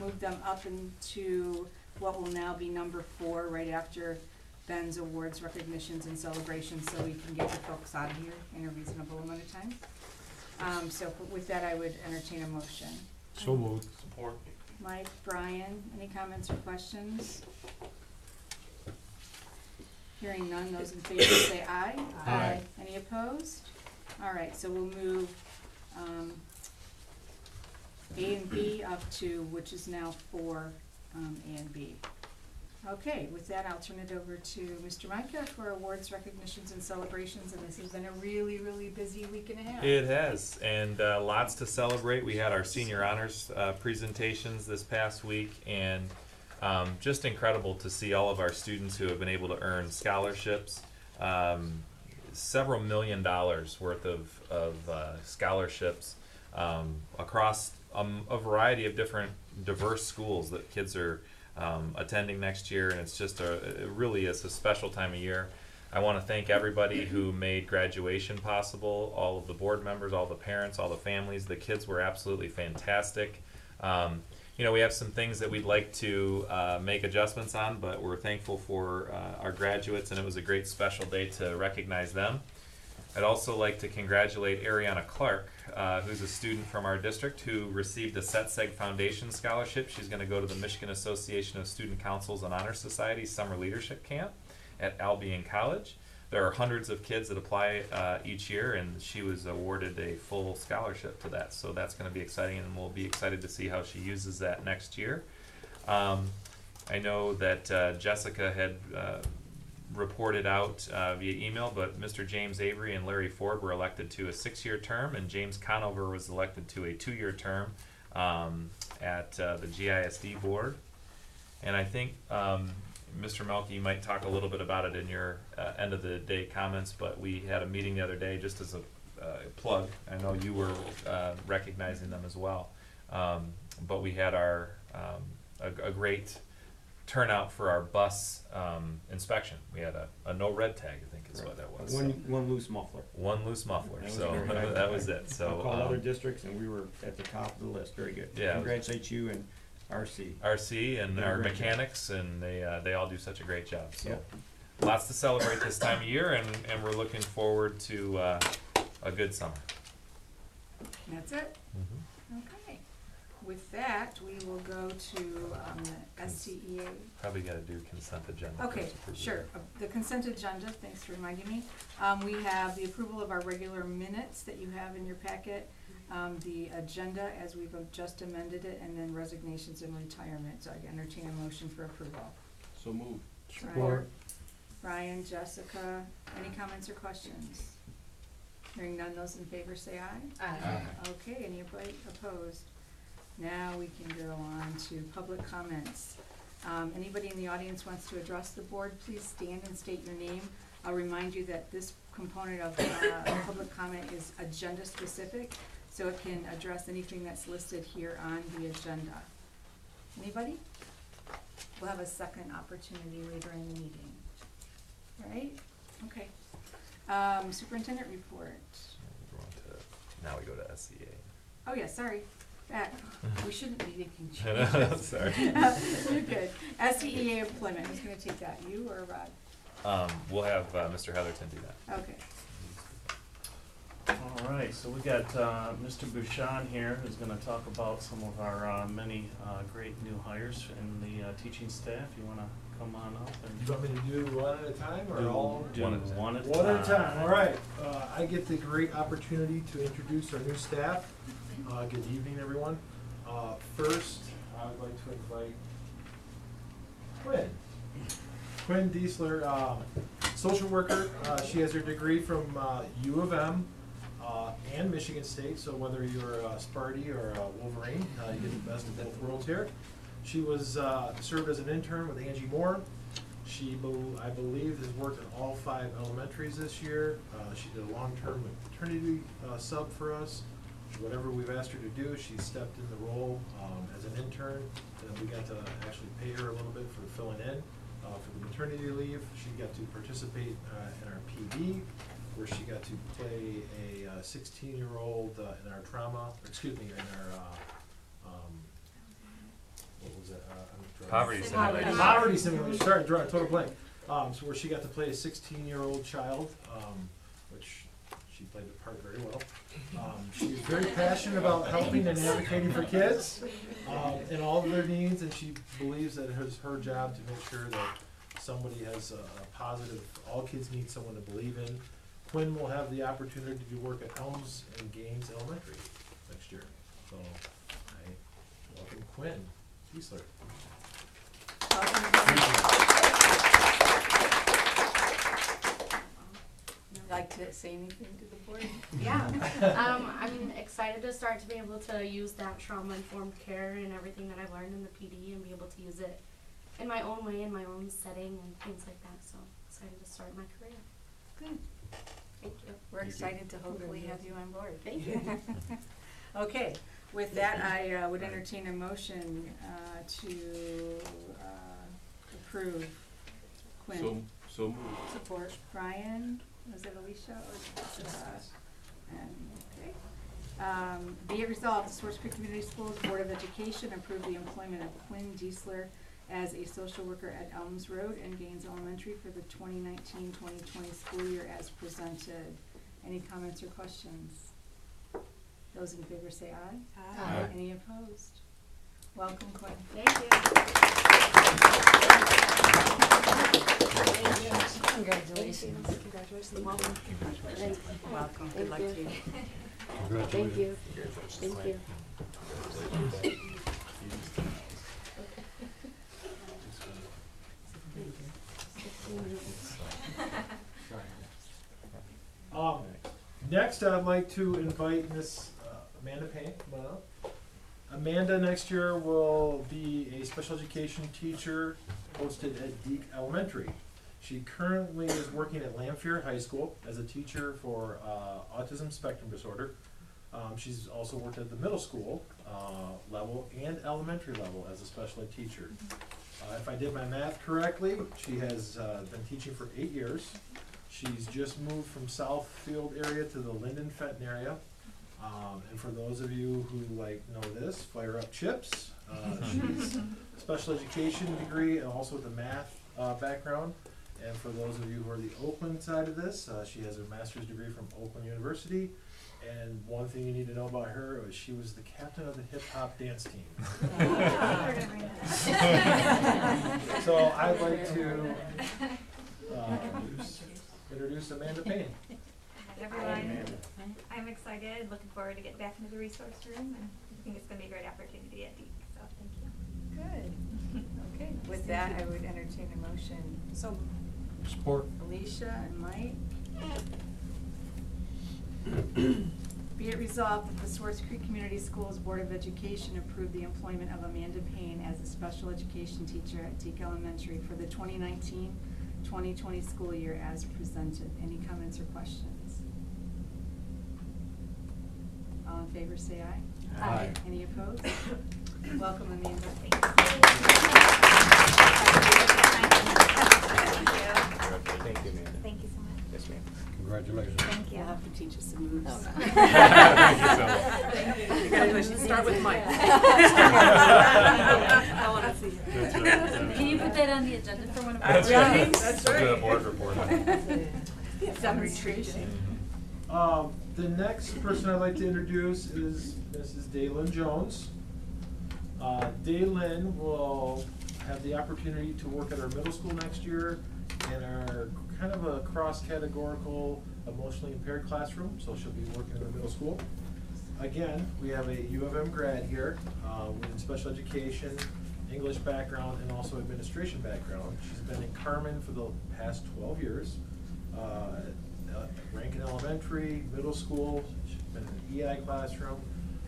move them up into what will now be number 4, right after Ben's awards, recognitions, and celebrations, so we can get the folks out of here in a reasonable amount of time. So with that, I would entertain a motion. So moved. Support. Mike, Brian, any comments or questions? Hearing none, those in favor say aye. Aye. Any opposed? All right, so we'll move A and B up to, which is now 4, A and B. Okay, with that, I'll turn it over to Mr. Micah for awards, recognitions, and celebrations, and this has been a really, really busy week and a half. It has, and lots to celebrate. We had our senior honors presentations this past week, and just incredible to see all of our students who have been able to earn scholarships. Several $1 million worth of scholarships across a variety of different diverse schools that kids are attending next year, and it's just it really is a special time of year. I want to thank everybody who made graduation possible, all of the board members, all the parents, all the families. The kids were absolutely fantastic. You know, we have some things that we'd like to make adjustments on, but we're thankful for our graduates, and it was a great special day to recognize them. I'd also like to congratulate Ariana Clark, who's a student from our district who received a SETSEG Foundation Scholarship. She's going to go to the Michigan Association of Student Councils and Honor Society Summer Leadership Camp at Albion College. There are hundreds of kids that apply each year, and she was awarded a full scholarship to that. So that's going to be exciting, and we'll be excited to see how she uses that next year. I know that Jessica had reported out via email, but Mr. James Avery and Larry Ford were elected to a 6-year term, and James Conover was elected to a 2-year term at the GISD board. And I think Mr. Melke, you might talk a little bit about it in your end of the day comments, but we had a meeting the other day just as a plug. I know you were recognizing them as well. But we had our a great turnout for our bus inspection. We had a no red tag, I think is what that was. One loose muffler. One loose muffler. That So was that was it. So I called other districts, and we were at the top of the list. Very good. Yeah. Congratulate you and RC and Did a our great job. mechanics, and they all do such a great job. So Yeah. lots to celebrate this time of year, and we're looking forward to a good summer. That's it? Okay. With that, we will go to the SCEA. Probably got to do consent agenda. Okay, first, approve sure. it. The consent agenda, thanks for reminding me. We have the approval of our regular minutes that you have in your packet, the agenda as we've just amended it, and then resignations and retirement. So I entertain a motion for approval. So moved. Brian, Jessica, any comments or questions? Hearing none, those in favor say aye. Aye. Okay, any opposed? Now we can go on to public comments. Anybody in the audience wants to address the board, please stand and state your name. I'll remind you that this component of public comment is agenda specific, so it can address anything that's listed here on the agenda. Anybody? We'll have a second opportunity later in the meeting. All right? Okay. Superintendent report. Now we go to SCA. Oh yeah, sorry. Back. We shouldn't be making changes. Sorry. You're good. SCEA employment, who's gonna take that, you or Rod? We'll have Mr. Heatherton do that. Okay. All right, so we got Mr. Bouchon here who's going to talk about some of our many great new hires in the teaching staff. You want to come on up? And You want me to do one at a time or all? do One at a time. one at a One time. at a time, all right. I get the great opportunity to introduce our new staff. Good evening, everyone. First, I would like to invite Quinn Diesler, social worker. She has her degree from U of M and Michigan State, so whether you're a Sparty or a Wolverine, you get the best of both worlds here. She was served as an intern with Angie Moore. She, I believe, has worked in all 5 elementaries this year. She did a long-term maternity sub for us. Whatever we've asked her to do, she stepped in the role as an intern, and we got to actually pay her a little bit for filling in for the maternity leave. She got to participate in our PD, where she got to play a 16-year-old in our trauma, in our Poverty simulation. Poverty simulation, sorry, drawing a total blank. So where she got to play a 16-year-old child, which she played the part very well. She's very passionate about helping and advocating for kids and all of their needs, and she believes that it is her job to make sure that somebody has a positive, all kids need someone to believe in. Quinn will have the opportunity to work at Elms and Gaines Elementary next year. So I welcome Quinn Kiesler. Would you like to say anything to the board? Yeah, I'm excited to start to be able to use that trauma-informed care and everything that I've learned in the PD and be able to use it in my own way, in my own setting and things like that, so excited to start my career. Good. Thank you. We're excited to hopefully have you on board. Thank you. Okay, with that, I would entertain a motion to approve Quinn. So moved. Support. Brian, was it Alicia or okay. Be it resolved, the Swartz Creek Community Schools Board of Education approve the employment of Quinn Diesler as a social worker at Elms Road and Gaines Elementary for the 2019-2020 school year as presented. Any comments or questions? Those in favor say aye. Aye. Any opposed? Welcome, Quinn. Thank you. Congratulations. Congratulations. Welcome. Welcome. Good luck to you. Thank you. Thank you. Next, I'd like to invite Miss Amanda Payne. Come on up. Amanda next year will be a special education teacher posted at Deke Elementary. She currently is working at Lamphere High School as a teacher for autism spectrum disorder. She's also worked at the middle school level and elementary level as a special ed teacher. If I did my math correctly, she has been teaching for 8 years. She's just moved from Southfield area to the Linden Fenton area. And for those of you who know this, fire up chips. She's a special education degree and also with a math background. And for those of you who are the Oakland side of this, she has a master's degree from Oakland University. And one thing you need to know about her is she was the captain of the hip hop dance team. So I'd like to introduce Amanda Payne. Hi everyone. I'm excited, looking forward to getting back into the resource room, and I think it's going to be a great opportunity at Deke, so thank you. Good. Okay, with that, I would entertain a motion. So, Support. Alicia and Mike. Be it resolved that the Swartz Creek Community Schools Board of Education approve the employment of Amanda Payne as a special education teacher at Deke Elementary for the 2019-2020 school year as presented. Any comments or questions? All in favor say aye. Aye. Any opposed? Welcome, Amanda. Thank you. Thank you, ma'am. Thank you so much. Yes, ma'am. Congratulations. Thank you. You'll have to teach us some moves. Congratulations. Start with Mike. I want to see you. That's right. Can you put that on the agenda for one of our That's right. meetings? That's Look at right. the board report. Demonstration. The next person I'd like to introduce is Mrs. Daylin Jones. Daylin will have the opportunity to work at our middle school next year in our kind of a cross-categorical emotionally impaired classroom, so she'll be working in the middle school. Again, we have a U of M grad here with special education, English background, and also administration background. She's been in Carmen for the past 12 years. Rankin Elementary, middle school, she's been in an EI classroom.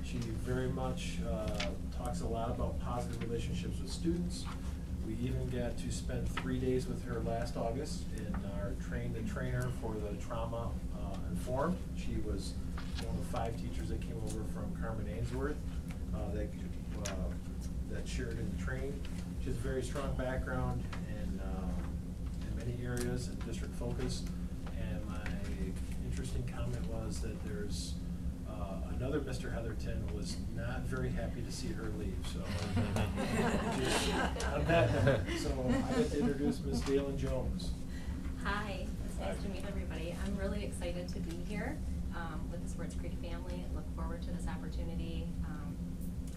She very much talks a lot about positive relationships with students. We even got to spend 3 days with her last August in our train the trainer for the trauma informed. She was one of 5 teachers that came over from Carmen Ainsworth that shared in the train. She has a very strong background in many areas and district focus. And my interesting comment was that there's another Mr. Heatherton was not very happy to see her leave. So just On that note, so I'd like to introduce Ms. Dalen Jones. Hi, it's nice to meet everybody. I'm really excited to be here with the Swartz Creek family. Look forward to this opportunity.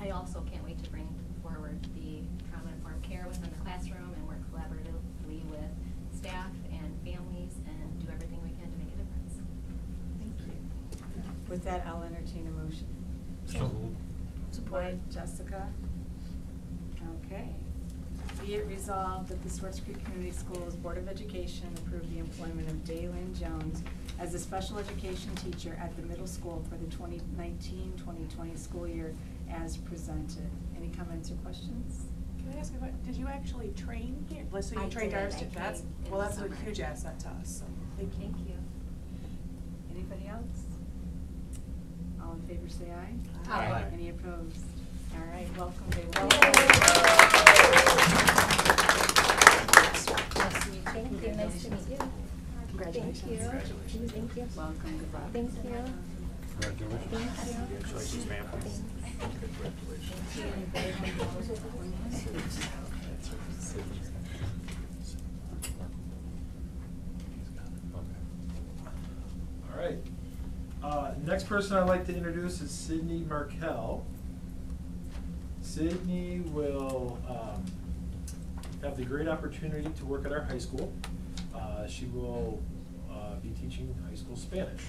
I also can't wait to bring forward the trauma-informed care within the classroom and work collaboratively with staff and families and do everything we can to make a difference. Thank you. With that, I'll entertain a motion. Support. Jessica? Okay. Be it resolved that the Swartz Creek Community Schools Board of Education approve the employment of Daylin Jones as a special education teacher at the middle school for the 2019-2020 school year as presented. Any comments or questions? Can I ask you, did you actually train here? Let's say I you trained did. ours. I That's came in well, the that's a summer. huge asset to us. So thank you. Thank you. Anybody else? All in favor say aye. Aye. Any opposed? All right, welcome, Daylin. Nice to meet you. Thank you. Nice to meet you. Congratulations. Thank you. Thank you. Welcome, good luck. Thank you. Congratulations, ma'am. All right. Next person I'd like to introduce is Sydney Markel. Sydney will have the great opportunity to work at our high school. She will be teaching high school Spanish.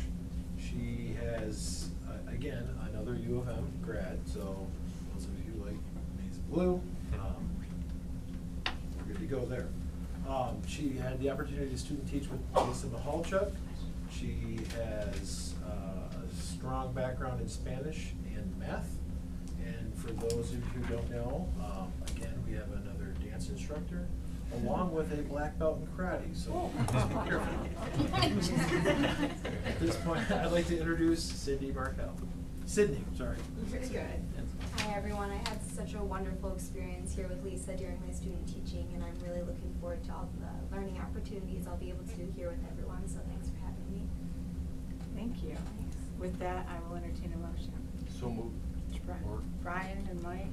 She has, again, another U of M grad, so those of you like Maize and Blue, we're good to go there. She had the opportunity to student teach with Lisa Mahalchuk. She has a strong background in Spanish and math. And for those of you who don't know, again, we have another dance instructor, along with a black belt in karate, so just be careful. At this point, I'd like to introduce Sydney Markel. Sydney, sorry. Very good. Hi everyone, I had such a wonderful experience here with Lisa during my student teaching, and I'm really looking forward to all the learning opportunities I'll be able to do here with everyone, so thanks for having me. Thank you. With that, I will entertain a motion. So moved. Brian and Mike.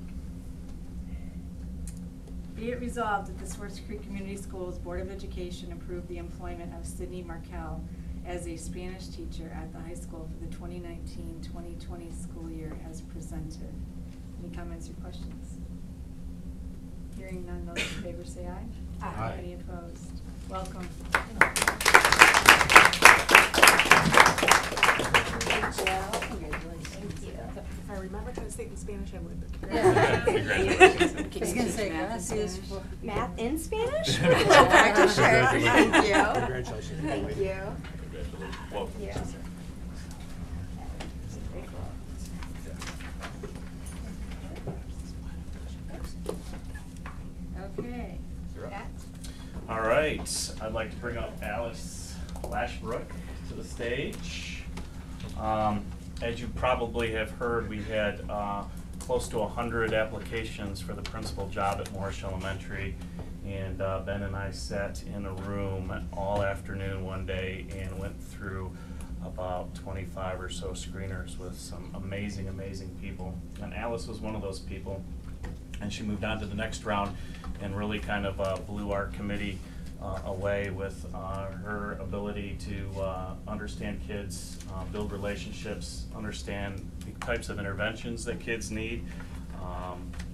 Be it resolved that the Swartz Creek Community Schools Board of Education approve the employment of Sydney Markel as a Spanish teacher at the high school for the 2019-2020 school year as presented. Any comments or questions? Hearing none, those in favor say aye. Aye. Any opposed? Welcome. If I remember how to say it in Spanish, I would. But Congratulations. I was gonna say, gracias. Math in Spanish? Practice, sure. Thank you. Congratulations. Thank you. Welcome. Thank you. Okay. All right, I'd like to bring up Alice Lashbrook to the stage. As you probably have heard, we had close to 100 applications for the principal job at Morrish Elementary, and Ben and I sat in a room all afternoon one day and went through about 25 or so screeners with some amazing, amazing people. And Alice was one of those people, and she moved on to the next round and really kind of blew our committee away with her ability to understand kids, build relationships, understand the types of interventions that kids need.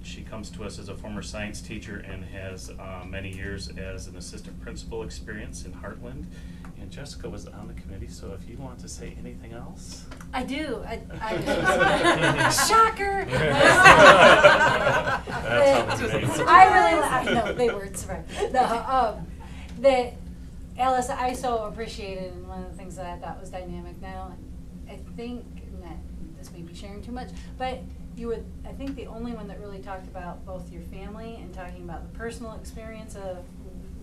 She comes to us as a former science teacher and has many years as an assistant principal experience in Heartland. And Jessica was on the committee, so if you want to say anything else. I do. Shocker! That's how they made it. I know, they were, it's right. No, that, Alice, I so appreciated, and one of the things that I thought was dynamic now, I think, this may be sharing too much, but you were, I think, the only one that really talked about both your family and talking about the personal experience of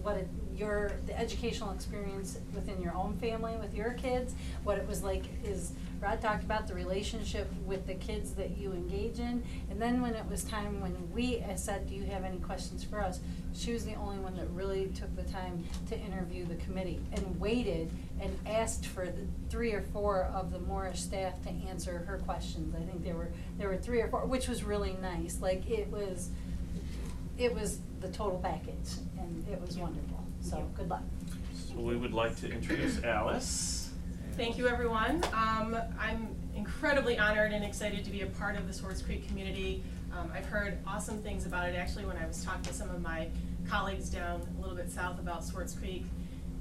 what the educational experience within your own family with your kids, what it was like is, Rod talked about the relationship with the kids that you engage in, and then when it was time when we said, do you have any questions for us, she was the only one that really took the time to interview the committee and waited and asked for the 3 or 4 of the Morrish staff to answer her questions. I think there were 3 or 4, which was really nice. Like, it was it was the total package, and it was wonderful, so good luck. So we would like to introduce Alice. Thank you, everyone. I'm incredibly honored and excited to be a part of the Swartz Creek community. I've heard awesome things about it. Actually, when I was talking to some of my colleagues down a little bit south about Swartz Creek,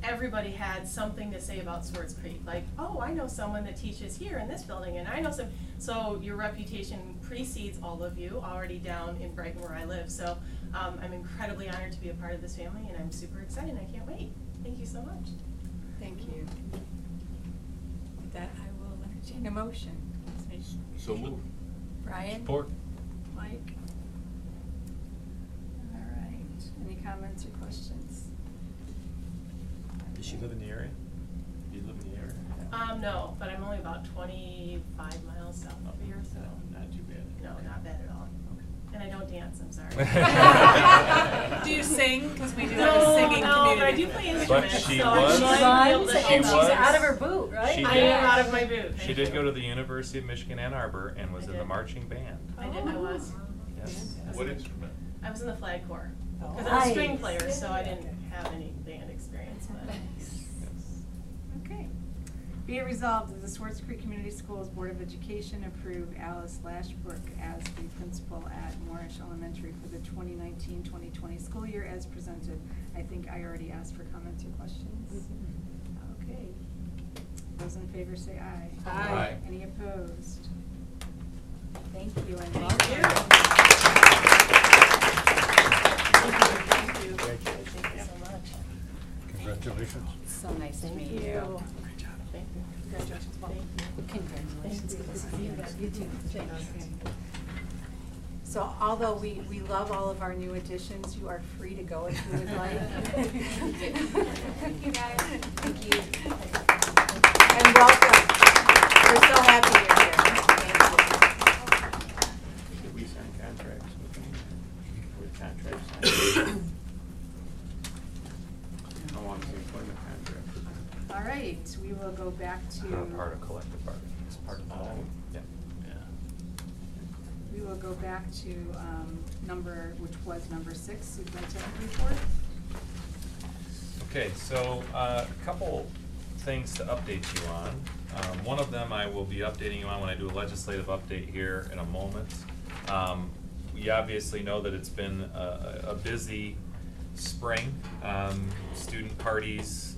everybody had something to say about Swartz Creek. Like, oh, I know someone that teaches here in this building, and I know some. So your reputation precedes all of you already down in Brighton where I live. So I'm incredibly honored to be a part of this family, and I'm super excited. I can't wait. Thank you so much. Thank you. With that, I will entertain a motion. So moved. Brian? Support. Mike? All right. Any comments or questions? Does she live in the area? Do you live in the area? No, but I'm only about 25 miles south of here, so. Not too bad. No, not bad at all. And I don't dance, I'm sorry. Do you sing? Because we do have No, a singing no, community. but I do play instruments, she so was- I She might be able runs, to She and help she's out. was- out of her boot, right? She I did. am out of my boot. She thank did you. go to the University of Michigan Ann Arbor and was I in the did. marching band. I did, I was. Yes. What instrument? I was in the flag corps. Oh, Because I'm a string nice. player, so I didn't have any band experience, but. Okay. Be it resolved that the Swartz Creek Community Schools Board of Education approve Alice Lashbrook as the principal at Moorish Elementary for the 2019-2020 school year as presented. I think I already asked for comments or questions. Okay. Those in favor say aye. Aye. Any opposed? Thank you and Thank welcome. you. Thank you. Thank you so much. Congratulations. So nice to meet you. Thank you. Congratulations. Thank you. Congratulations. Thank you. Good to see you. You too. Thanks. Okay. So although we love all of our new additions, you are free to go if you would like. Thank you, guys. Thank you. And welcome. We're so happy you're here. Thank Did we sign contracts with contracts? How long is the employment contract? you. All right, we will go back to. Part of collective bargaining. It's part of the yeah. Yeah. We will go back to which was number 6, superintendent report. Okay, so a couple things to update you on. One of them I will be updating you on when I do a legislative update here in a moment. We obviously know that it's been a busy spring. Student parties,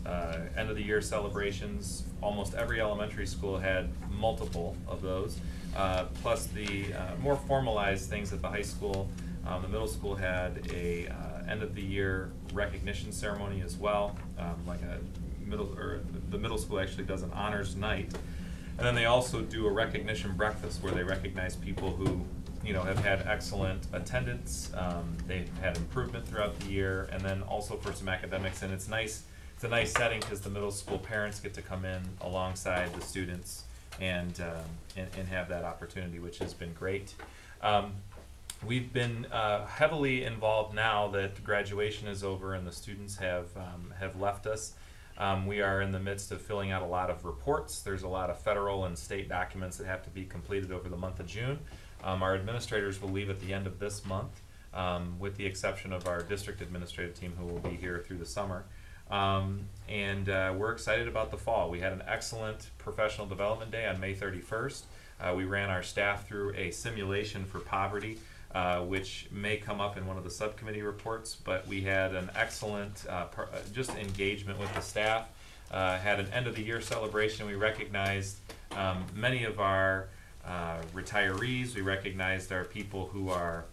end of the year celebrations. Almost every elementary school had multiple of those. Plus the more formalized things at the high school. The middle school had a end of the year recognition ceremony as well, like the middle school actually does an honors night, and then they also do a recognition breakfast where they recognize people who have had excellent attendance, they've had improvement throughout the year, and then also for some academics. And it's nice. It's a nice setting because the middle school parents get to come in alongside the students and have that opportunity, which has been great. We've been heavily involved now that graduation is over and the students have left us. We are in the midst of filling out a lot of reports. There's a lot of federal and state documents that have to be completed over the month of June. Our administrators will leave at the end of this month, with the exception of our district administrative team who will be here through the summer. We're excited about the fall. We had an excellent professional development day on May 31st. We ran our staff through a simulation for poverty, which may come up in one of the subcommittee reports, but we had an excellent just engagement with the staff, had an end of the year celebration. We recognized many of our retirees. We recognized our people who are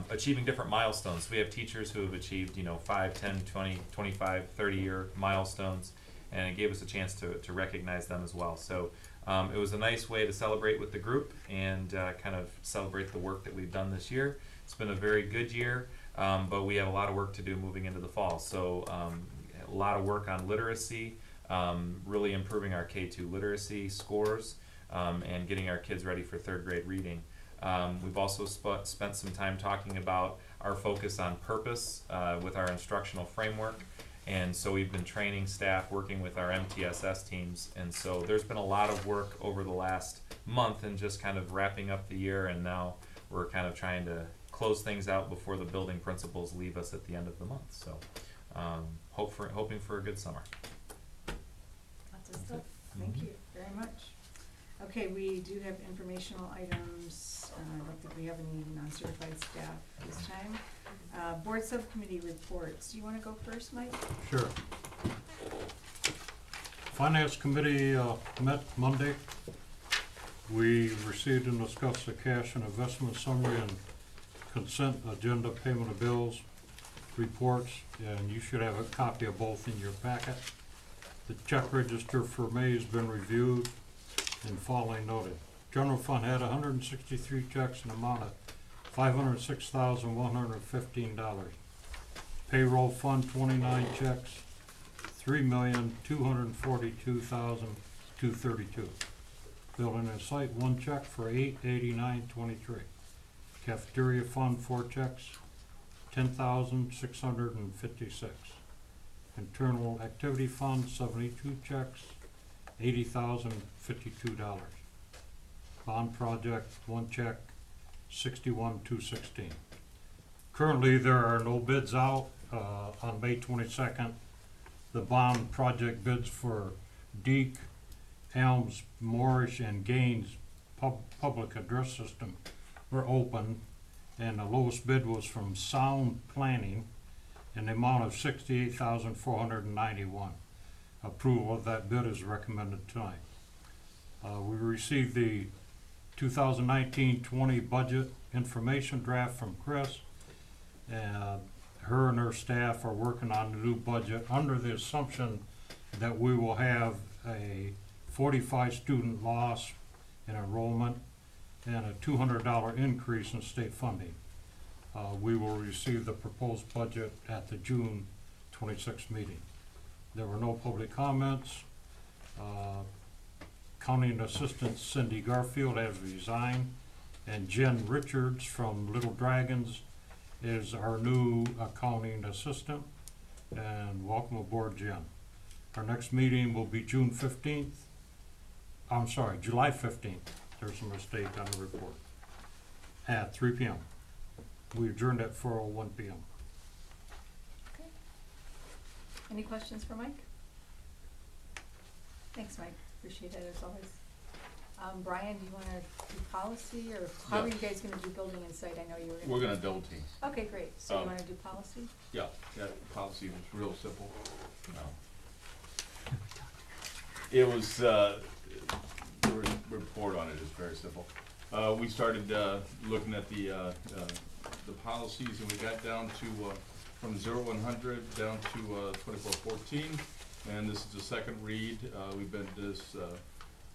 achieving different milestones. We have teachers who have achieved 5, 10, 20, 25, 30-year milestones, and it gave us a chance to recognize them as well. So it was a nice way to celebrate with the group and kind of celebrate the work that we've done this year. It's been a very good year, but we have a lot of work to do moving into the fall. So a lot of work on literacy, really improving our K-2 literacy scores, and getting our kids ready for 3rd grade reading. We've also spent some time talking about our focus on purpose with our instructional framework. And so we've been training staff, working with our MTSS teams. And so there's been a lot of work over the last month and just kind of wrapping up the year. And now we're kind of trying to close things out before the building principals leave us at the end of the month. So hoping for a good summer. Lots of stuff. Thank you very much. Okay, we do have informational items. I don't think we have any non-certified staff this time. Board subcommittee reports. Do you want to go first, Mike? Sure. Finance Committee met Monday. We received and discussed the cash and investment summary and consent agenda payment of bills reports, and you should have a copy of both in your packet. The check register for May has been reviewed and following noted. General fund had 163 checks in amount of $506,115. Payroll fund 29 checks, $3,242,232. Building and site 1 check for $889.23. Cafeteria fund 4 checks, $10,656. Internal activity fund 72 checks, $80,052. Bond project 1 check, $61,216. Currently, there are no bids out. On May 22nd, the bond project bids for Deke, Helms, Moorish, and Gaines public address system were open, and the lowest bid was from Sound Planning in the amount of $68,491. Approval of that bid is recommended tonight. We received the 2019-20 budget information draft from Chris. Her and her staff are working on the new budget under the assumption that we will have a 45 student loss in enrollment and a $200 increase in state funding. We will receive the proposed budget at the June 26th meeting. There were no public comments. Accounting Assistant Cindy Garfield has resigned, and Jen Richards from Little Dragons is our new accounting assistant, and welcome aboard, Jen. Our next meeting will be July 15th. There's a mistake on the report. At 3 p.m. We adjourned at 4:01 p.m. Okay. Any questions for Mike? Thanks, Mike. Appreciate it as always. Brian, do you want to do policy, or how are you guys going to do building and site? I know you were going to. We're going to double team. Okay, great. So you want to do policy? Yeah, policy was real simple. It was, the report on it is very simple. We started looking at the policies, and we got down to, from 0-100 down to 2414. And this is the second read.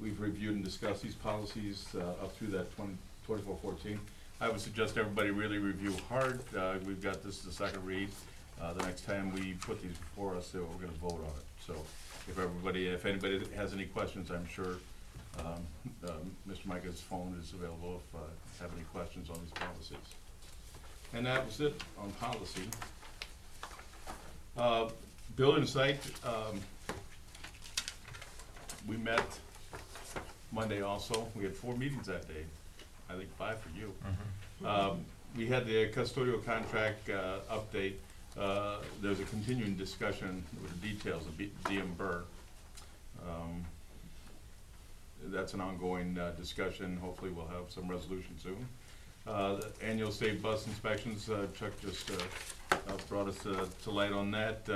We've reviewed and discussed these policies up through that 2414. I would suggest everybody really review hard. We've got this as the second read. The next time we put these before us, we're going to vote on it. So if anybody has any questions, I'm sure Mr. Micah's phone is available if you have any questions on these policies. And that was it on policy. Building site, we met Monday also. We had 4 meetings that day. I think 5 for you. Mm-hmm. We had the custodial contract update. There's a continuing discussion with the details of DM Burr. That's an ongoing discussion. Hopefully we'll have some resolution soon. The annual state bus inspections, Chuck just brought us to light on that.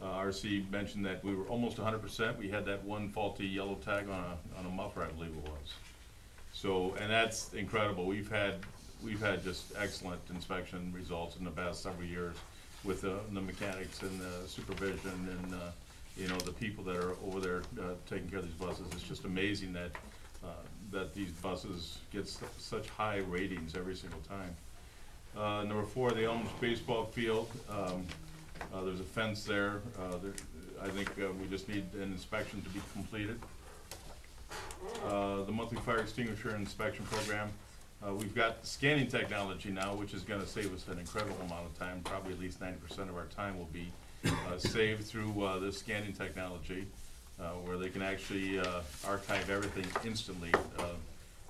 RC mentioned that we were almost 100%. We had that one faulty yellow tag on a muffler, I believe it was. So, and that's incredible. We've had just excellent inspection results in the past several years with the mechanics and the supervision and the people that are over there taking care of these buses. It's just amazing that that these buses get such high ratings every single time. Number 4, the Elms baseball field. There's a fence there. I think we just need an inspection to be completed. The monthly fire extinguisher inspection program. We've got scanning technology now, which is going to save us an incredible amount of time. Probably at least 90% of our time will be saved through this scanning technology, where they can actually archive everything instantly.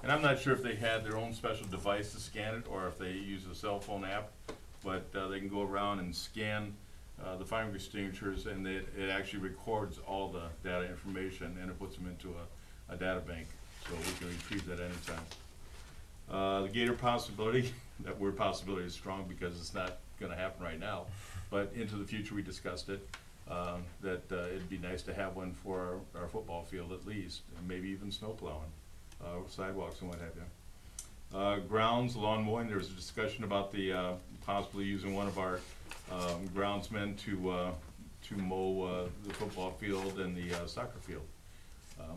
And I'm not sure if they had their own special device to scan it, or if they use a cell phone app, but they can go around and scan the fire extinguishers, and it actually records all the data information, and it puts them into a data bank, so we can retrieve that anytime. The Gator possibility, that word possibility is strong because it's not gonna happen right now, but into the future, we discussed it, that it'd be nice to have one for our football field at least, and maybe even snow plowing, sidewalks and what have you. Grounds, lawn mowing, there was a discussion about the, possibly using one of our groundsmen to mow the football field and the soccer field.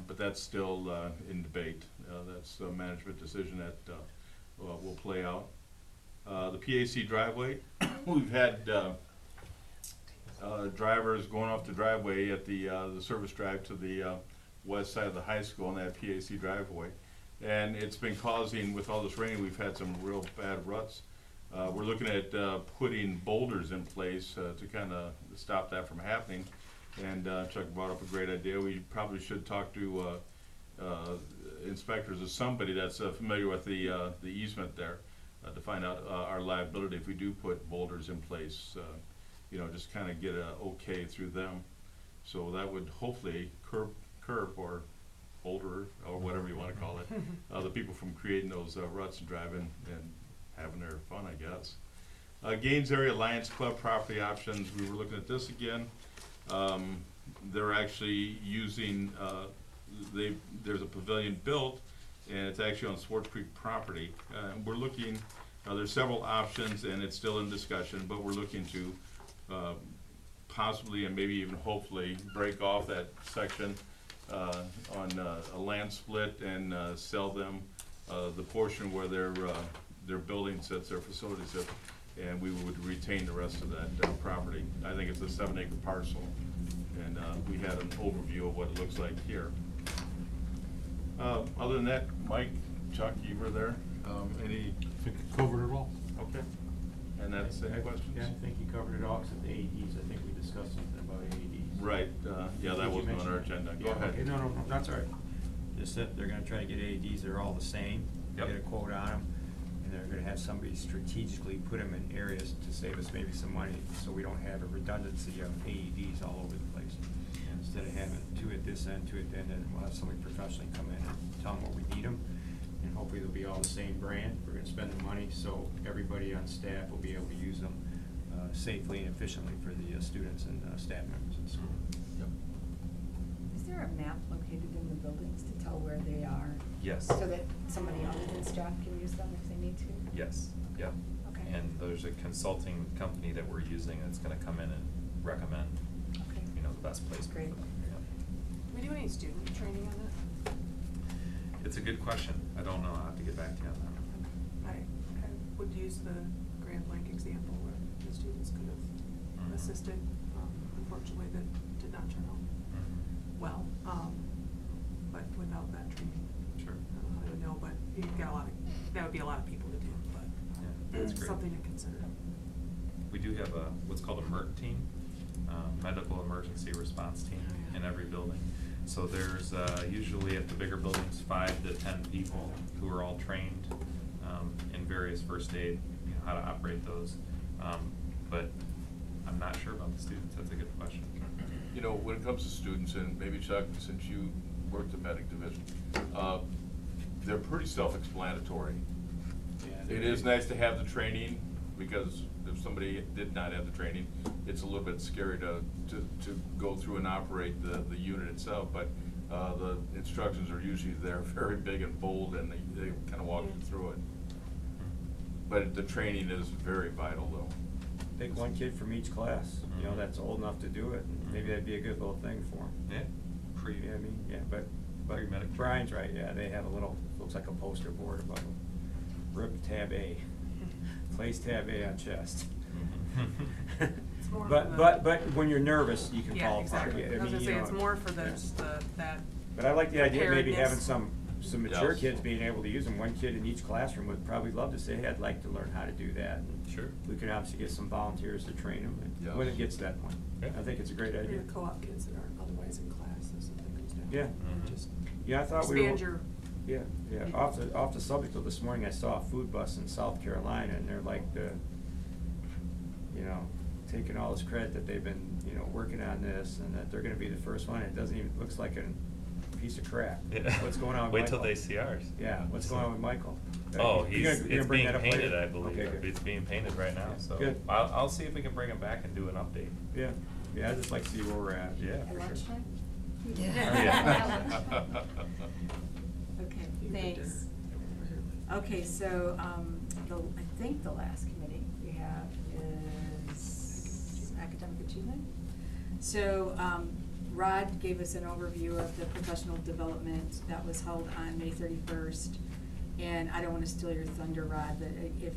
But that's still in debate. That's a management decision that will play out. The PAC driveway, we've had drivers going off the driveway at the service drive to the west side of the high school on that PAC driveway. And it's been causing, with all this rain, we've had some real bad ruts. We're looking at putting boulders in place to kind of stop that from happening. And Chuck brought up a great idea. We probably should talk to inspectors or somebody that's familiar with the easement there to find out our liability if we do put boulders in place. You know, just kind of get a okay through them. So that would hopefully curb or boulder or whatever you want to call it, the people from creating those ruts and driving and having their fun, I guess. Gaines Area Lions Club property options, we were looking at this again. They're actually using, there's a pavilion built, and it's actually on Swartz Creek property. We're looking, there's several options, and it's still in discussion, but we're looking to possibly and maybe even hopefully break off that section on a land split and sell them the portion where their building sits, their facility sits, and we would retain the rest of that property. I think it's a 7-acre parcel, and we had an overview of what it looks like here. Other than that, Mike, Chuck, you were there. Any? I think you covered it all. Okay. And that's any questions? Yeah, I think you covered it all except the AEDs. I think we discussed something about AEDs. Right. Yeah, that wasn't on our agenda. Go ahead. Okay, no, that's all right. Just that they're gonna try to get AEDs, they're all the same. Yep. Get a quote on them, and they're gonna have somebody strategically put them in areas to save us maybe some money, so we don't have a redundancy of AEDs all over the place. Instead of having two at this end, two at that end, we'll have somebody professionally come in and tell them what we need them. And hopefully they'll be all the same brand. We're gonna spend the money, so everybody on staff will be able to use them safely and efficiently for the students and staff members in school. Yep. Is there a map located in the buildings to tell where they are? Yes. So that somebody other than staff can use them if they need to? Yes, yep. Okay. And there's a consulting company that we're using that's gonna come in and recommend, Okay. you know, the best place for Great. them. Yep. Do we do any student training on that? It's a good question. I don't know. I'll have to get back to you on that. I would use the Grand Blanc example where the students could have assisted. Unfortunately, that did not turn out well, but without that training. Sure. I don't know how they would know, but you've got a lot of, that would be a lot of people to do, but Yeah, that's great. something to consider. We do have a, what's called a MERT team, medical emergency response team in every building. So there's usually at the bigger buildings 5 to 10 people who are all trained in various first aid, you know, how to operate those. But I'm not sure about the students. That's a good question. You know, when it comes to students, and maybe Chuck, since you worked the medic division, they're pretty self-explanatory. Yeah, It is nice to have the training, because if somebody did not have the training, it's a little bit scary to go through and operate the unit itself, but the instructions are usually there, very big and bold, and they kind of walk you through it. But the training is very vital, though. Pick one kid from each class, you know, that's old enough to do it, and maybe that'd be a good little thing for them. Yeah. You know what I mean? Yeah, but Pre-medic Brian's right, yeah, they have a little, looks like a poster board about RIP tab A, place tab A on chest. It's more But, for but, the- but when you're nervous, you can Yeah, fall apart. exactly. Yeah, I was mean, gonna you say, know, it's more for the, yeah. just that. But I like the idea of maybe having preparedness. some mature Yes. kids being able to use them. One kid in each classroom would probably love to say, hey, I'd like to learn how to do that. And Sure. we can obviously get some volunteers to train them Yes. when it gets to that point. Yeah. I think it's a great Or idea. the co-op kids that aren't otherwise in class, if something goes down. Yeah. Mhm. Just Yeah, I thought we were. expand your Yeah, yeah. Off the subject of this morning, I saw a food bus in South Carolina, and they're like taking all this credit that they've been, working on this, and that they're gonna be the first one. It doesn't even, looks like a piece of crap. Yeah. What's going on with Wait Michael? till they see ours. Yeah, what's going on with Michael? Oh, You're gonna it's bring being that up painted, later? I believe. Okay, good. It's being painted right now, so. Good. I'll see if we can bring him back and do an update. Yeah, yeah, I'd just like to see where we're at. Yeah, At for sure. lunchtime? Yeah. Okay, thanks. Okay, so, I think the last committee we have is academic achievement. So, Rod gave us an overview of the professional development that was held on May 31st. And I don't want to steal your thunder, Rod, but if,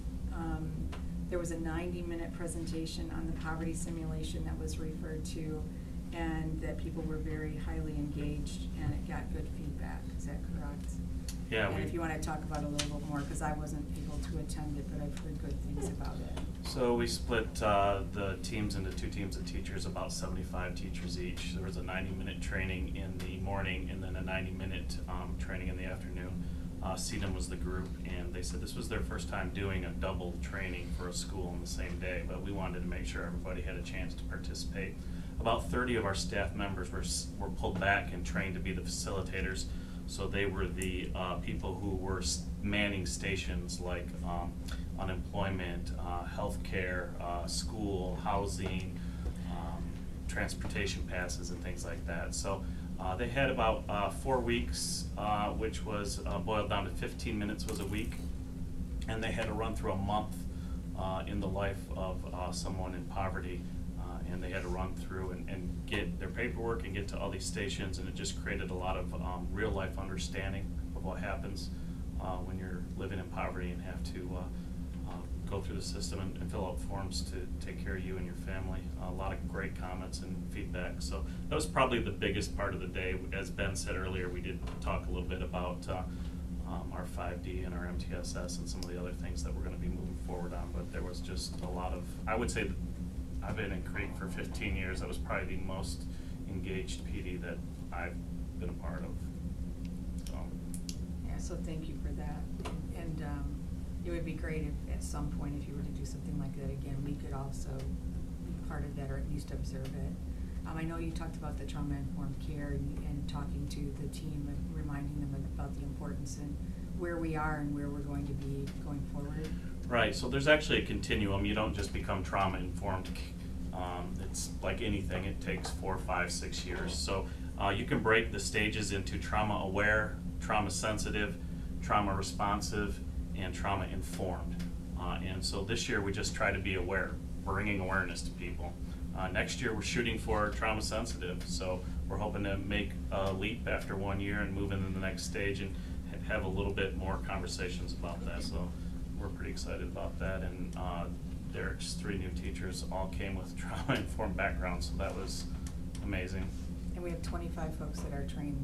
there was a 90-minute presentation on the poverty simulation that was referred to, and that people were very highly engaged, and it got good feedback. Is that correct? Yeah, And we- if you want to talk about it a little bit more, because I wasn't able to attend it, but I've heard good things about it. So we split the teams into 2 teams of teachers, about 75 teachers each. There was a 90-minute training in the morning and then a 90-minute training in the afternoon. CEDM was the group, and they said this was their first time doing a double training for a school in the same day, but we wanted to make sure everybody had a chance to participate. About 30 of our staff members were pulled back and trained to be the facilitators. So they were the people who were manning stations like unemployment, healthcare, school, housing, transportation passes, and things like that. So they had about 4 weeks, which was boiled down to 15 minutes was a week, and they had to run through a month in the life of someone in poverty. And they had to run through and get their paperwork and get to all these stations, and it just created a lot of real life understanding of what happens when you're living in poverty and have to go through the system and fill out forms to take care of you and your family. A lot of great comments and feedback. So that was probably the biggest part of the day. As Ben said earlier, we did talk a little bit about our 5D and our MTSS and some of the other things that we're going to be moving forward on. But there was just a lot of, I would say, I've been in Creek for 15 years. That was probably the most engaged PD that I've been a part of. So. Yeah, so thank you for that. And it would be great if at some point, if you were to do something like that again, we could also be part of that, or at least observe it. I know you talked about the trauma-informed care and talking to the team and reminding them about the importance and where we are and where we're going to be going forward. Right, so there's actually a continuum. You don't just become trauma-informed. It's like anything, it takes 4, 5, 6 years. So you can break the stages into trauma-aware, trauma-sensitive, trauma-responsive, and trauma-informed. And so this year we just try to be aware, bringing awareness to people. Next year we're shooting for trauma-sensitive, so we're hoping to make a leap after 1 year and move into the next stage and have a little bit more conversations about that. So we're pretty excited about that, and Derek's 3 new teachers all came with trauma-informed backgrounds, so that was amazing. And we have 25 folks that are trainers,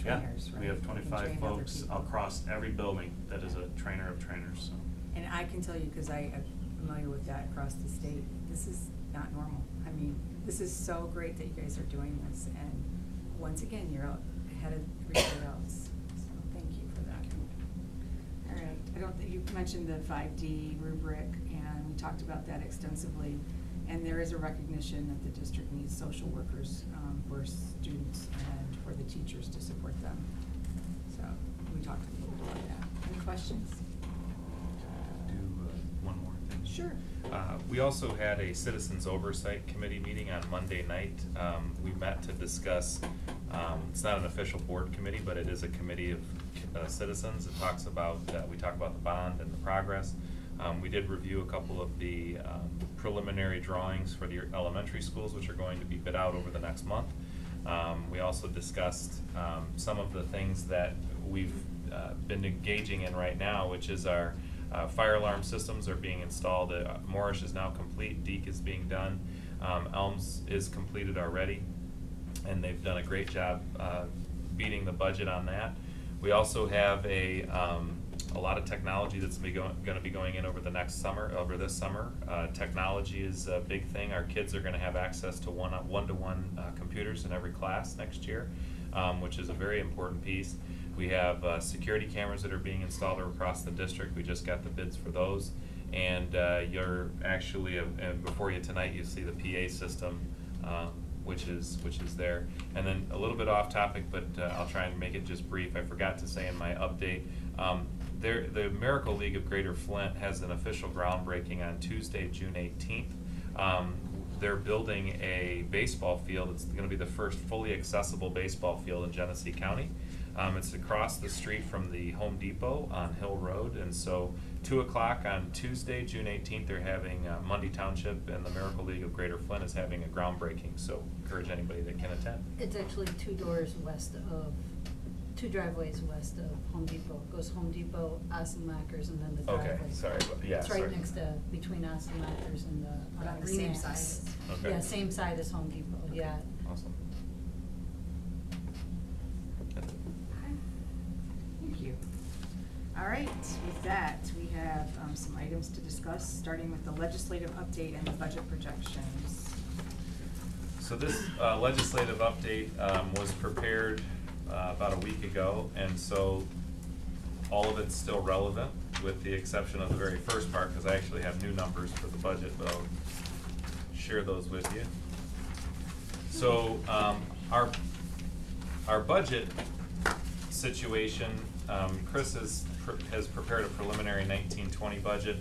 Yeah, right? we have Who can 25 train other folks people. across every building that is a trainer of trainers. So. And I can tell you, because I am familiar with that across the state, this is not normal. I mean, this is so great that you guys are doing this, and once again, you're out ahead of everybody else. So thank you for that. All right, I don't think, you mentioned the 5D rubric, and we talked about that extensively. And there is a recognition that the district needs social workers for students and for the teachers to support them. So we talked a little bit about that. Any questions? Do one more thing. Sure. We also had a Citizens Oversight Committee meeting on Monday night. We met to discuss, it's not an official board committee, but it is a committee of citizens. It talks about, we talk about the bond and the progress. We did review a couple of the preliminary drawings for the elementary schools, which are going to be bid out over the next month. We also discussed some of the things that we've been engaging in right now, which is our fire alarm systems are being installed. Morrish is now complete, Deke is being done. Elms is completed already, and they've done a great job beating the budget on that. We also have a lot of technology that's going to be going in over this summer. Technology is a big thing. Our kids are going to have access to one-to-one computers in every class next year, which is a very important piece. We have security cameras that are being installed across the district. We just got the bids for those. And you're actually, and before you tonight, you see the PA system, which is there. And then a little bit off topic, but I'll try and make it just brief. I forgot to say in my update, the Miracle League of Greater Flint has an official groundbreaking on Tuesday, June 18th. They're building a baseball field. It's going to be the first fully accessible baseball field in Genesee County. It's across the street from the Home Depot on Hill Road, and so 2 o'clock on Tuesday, June 18th, they're having Mundy Township and the Miracle League of Greater Flint is having a groundbreaking, so encourage anybody that can attend. It's actually 2 driveways west of Home Depot. It goes Home Depot, Ossenmacher's, and then the driveway. Okay, sorry, but yeah, It's right sorry. next to, between Ossenmacher's and the But on the same Remax. side. Okay. Yeah, same side as Home Depot, yeah. Awesome. That's it. Thank you. All right, with that, we have some items to discuss, starting with the legislative update and the budget projections. So this legislative update was prepared about a week ago, and so all of it's still relevant, with the exception of the very first part, because I actually have new numbers for the budget, but I'll share those with you. So our budget situation, Chris has prepared a preliminary 19-20 budget.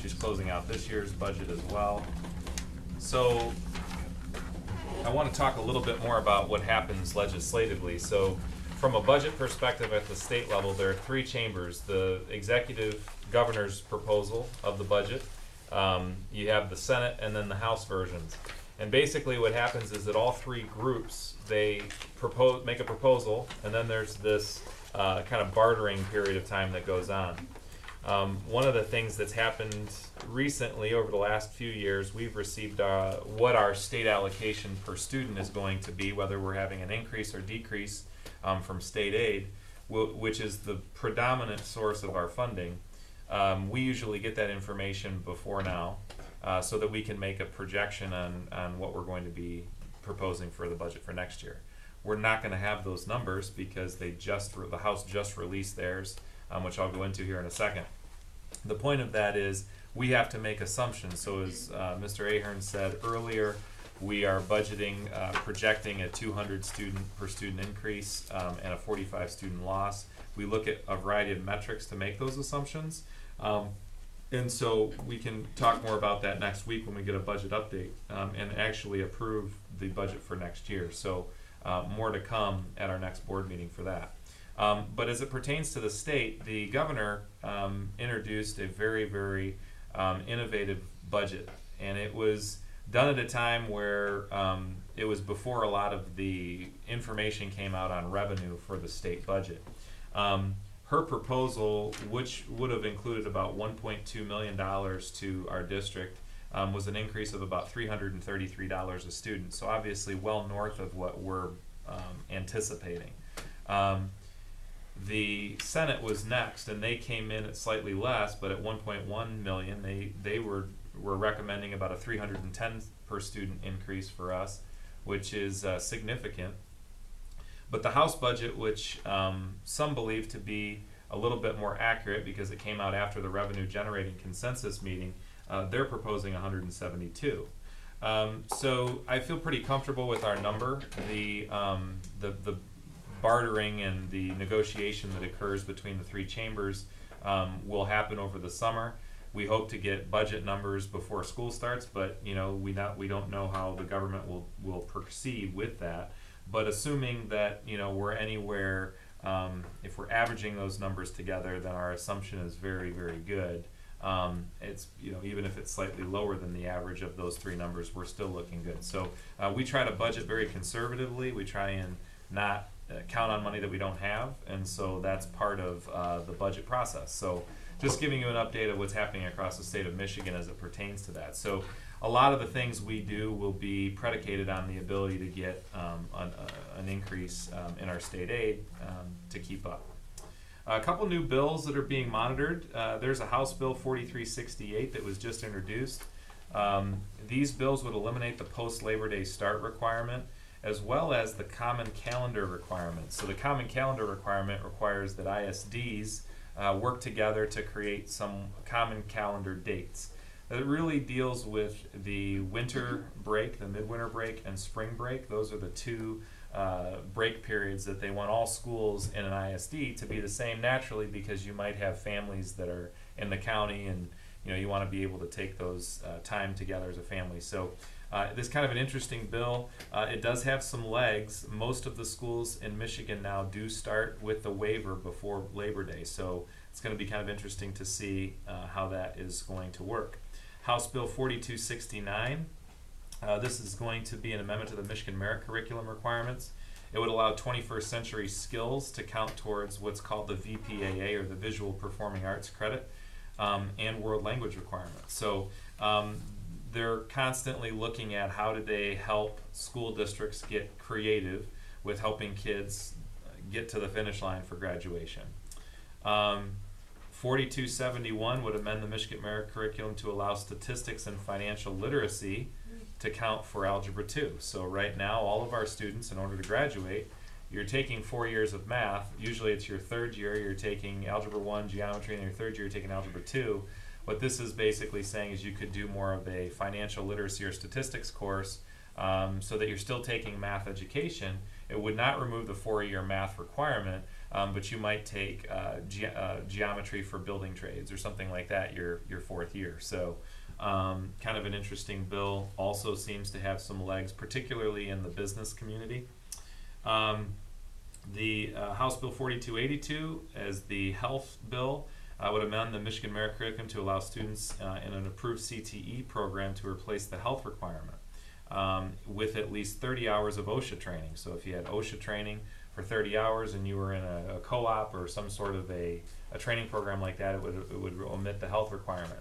She's closing out this year's budget as well. So I want to talk a little bit more about what happens legislatively. So from a budget perspective at the state level, there are 3 chambers: the executive governor's proposal of the budget, you have the Senate, and then the House versions. And basically what happens is that all 3 groups, they make a proposal, and then there's this kind of bartering period of time that goes on. One of the things that's happened recently over the last few years, we've received what our state allocation per student is going to be, whether we're having an increase or decrease from state aid, which is the predominant source of our funding. We usually get that information before now, so that we can make a projection on what we're going to be proposing for the budget for next year. We're not going to have those numbers because the House just released theirs, which I'll go into here in a second. The point of that is we have to make assumptions. So as Mr. Ahern said earlier, we are budgeting, projecting a 200 per student increase and a 45 student loss. We look at a variety of metrics to make those assumptions. And so we can talk more about that next week when we get a budget update and actually approve the budget for next year. So more to come at our next board meeting for that. But as it pertains to the state, the governor introduced a very, very innovative budget. And it was done at a time where it was before a lot of the information came out on revenue for the state budget. Her proposal, which would have included about $1.2 million to our district, was an increase of about $333 a student. So obviously well north of what we're anticipating. The Senate was next, and they came in at slightly less, but at $1.1 million. They were recommending about a $310 per student increase for us, which is significant. But the House budget, which some believe to be a little bit more accurate because it came out after the revenue generating consensus meeting, they're proposing 172. So I feel pretty comfortable with our number. The bartering and the negotiation that occurs between the 3 chambers will happen over the summer. We hope to get budget numbers before school starts, but we don't know how the government will proceed with that. But assuming that we're anywhere, if we're averaging those numbers together, then our assumption is very, very good. It's even if it's slightly lower than the average of those 3 numbers, we're still looking good. So we try to budget very conservatively. We try and not count on money that we don't have, and so that's part of the budget process. So just giving you an update of what's happening across the state of Michigan as it pertains to that. So a lot of the things we do will be predicated on the ability to get an increase in our state aid to keep up. A couple new bills that are being monitored. There's a House Bill 4368 that was just introduced. These bills would eliminate the post-Labor Day start requirement as well as the common calendar requirements. So the common calendar requirement requires that ISDs work together to create some common calendar dates. It really deals with the winter break, the midwinter break, and spring break. Those are the two break periods that they want all schools in an ISD to be the same naturally, because you might have families that are in the county and you want to be able to take those time together as a family. So this is kind of an interesting bill. It does have some legs. Most of the schools in Michigan now do start with the waiver before Labor Day, so it's going to be kind of interesting to see how that is going to work. House Bill 4269. This is going to be an amendment to the Michigan Merit Curriculum requirements. It would allow 21st century skills to count towards what's called the VPAA, or the Visual Performing Arts credit, and world language requirements. So they're constantly looking at how do they help school districts get creative with helping kids get to the finish line for graduation. 4271 would amend the Michigan Merit Curriculum to allow statistics and financial literacy to count for Algebra 2. So right now, all of our students, in order to graduate, you're taking 4 years of math. Usually it's your third year, you're taking Algebra 1, Geometry, and your third year, you're taking Algebra 2. What this is basically saying is you could do more of a financial literacy or statistics course, so that you're still taking math education. It would not remove the 4-year math requirement, but you might take geometry for building trades or something like that your 4th year. So kind of an interesting bill. Also seems to have some legs, particularly in the business community. The House Bill 4282, as the health bill, would amend the Michigan Merit Curriculum to allow students in an approved CTE program to replace the health requirement with at least 30 hours of OSHA training. So if you had OSHA training for 30 hours and you were in a co-op or some sort of a training program like that, it would omit the health requirement.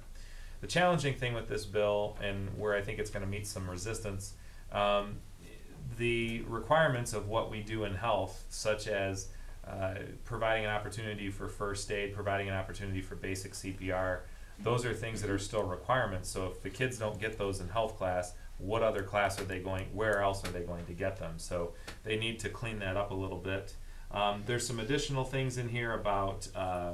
The challenging thing with this bill, and where I think it's going to meet some resistance, the requirements of what we do in health, such as providing an opportunity for first aid, providing an opportunity for basic CPR, those are things that are still requirements. So if the kids don't get those in health class, what other class are they going, where else are they going to get them? So they need to clean that up a little bit. There's some additional things in here about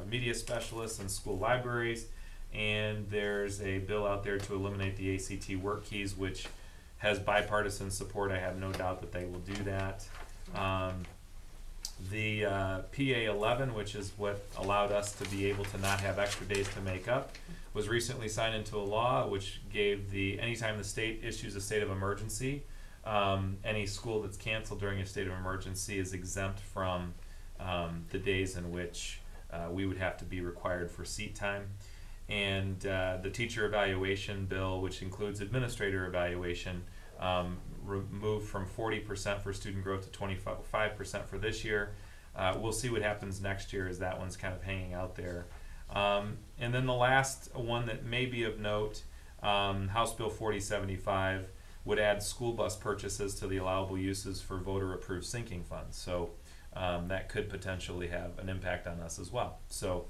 media specialists and school libraries, and there's a bill out there to eliminate the ACT work keys, which has bipartisan support. I have no doubt that they will do that. The PA 11, which is what allowed us to be able to not have extra days to make up, was recently signed into a law which gave anytime the state issues a state of emergency, any school that's canceled during a state of emergency is exempt from the days in which we would have to be required for seat time. And the teacher evaluation bill, which includes administrator evaluation, moved from 40% for student growth to 25% for this year. We'll see what happens next year, as that one's kind of hanging out there. And then the last one that may be of note, House Bill 4075 would add school bus purchases to the allowable uses for voter-approved sinking funds. So that could potentially have an impact on us as well. So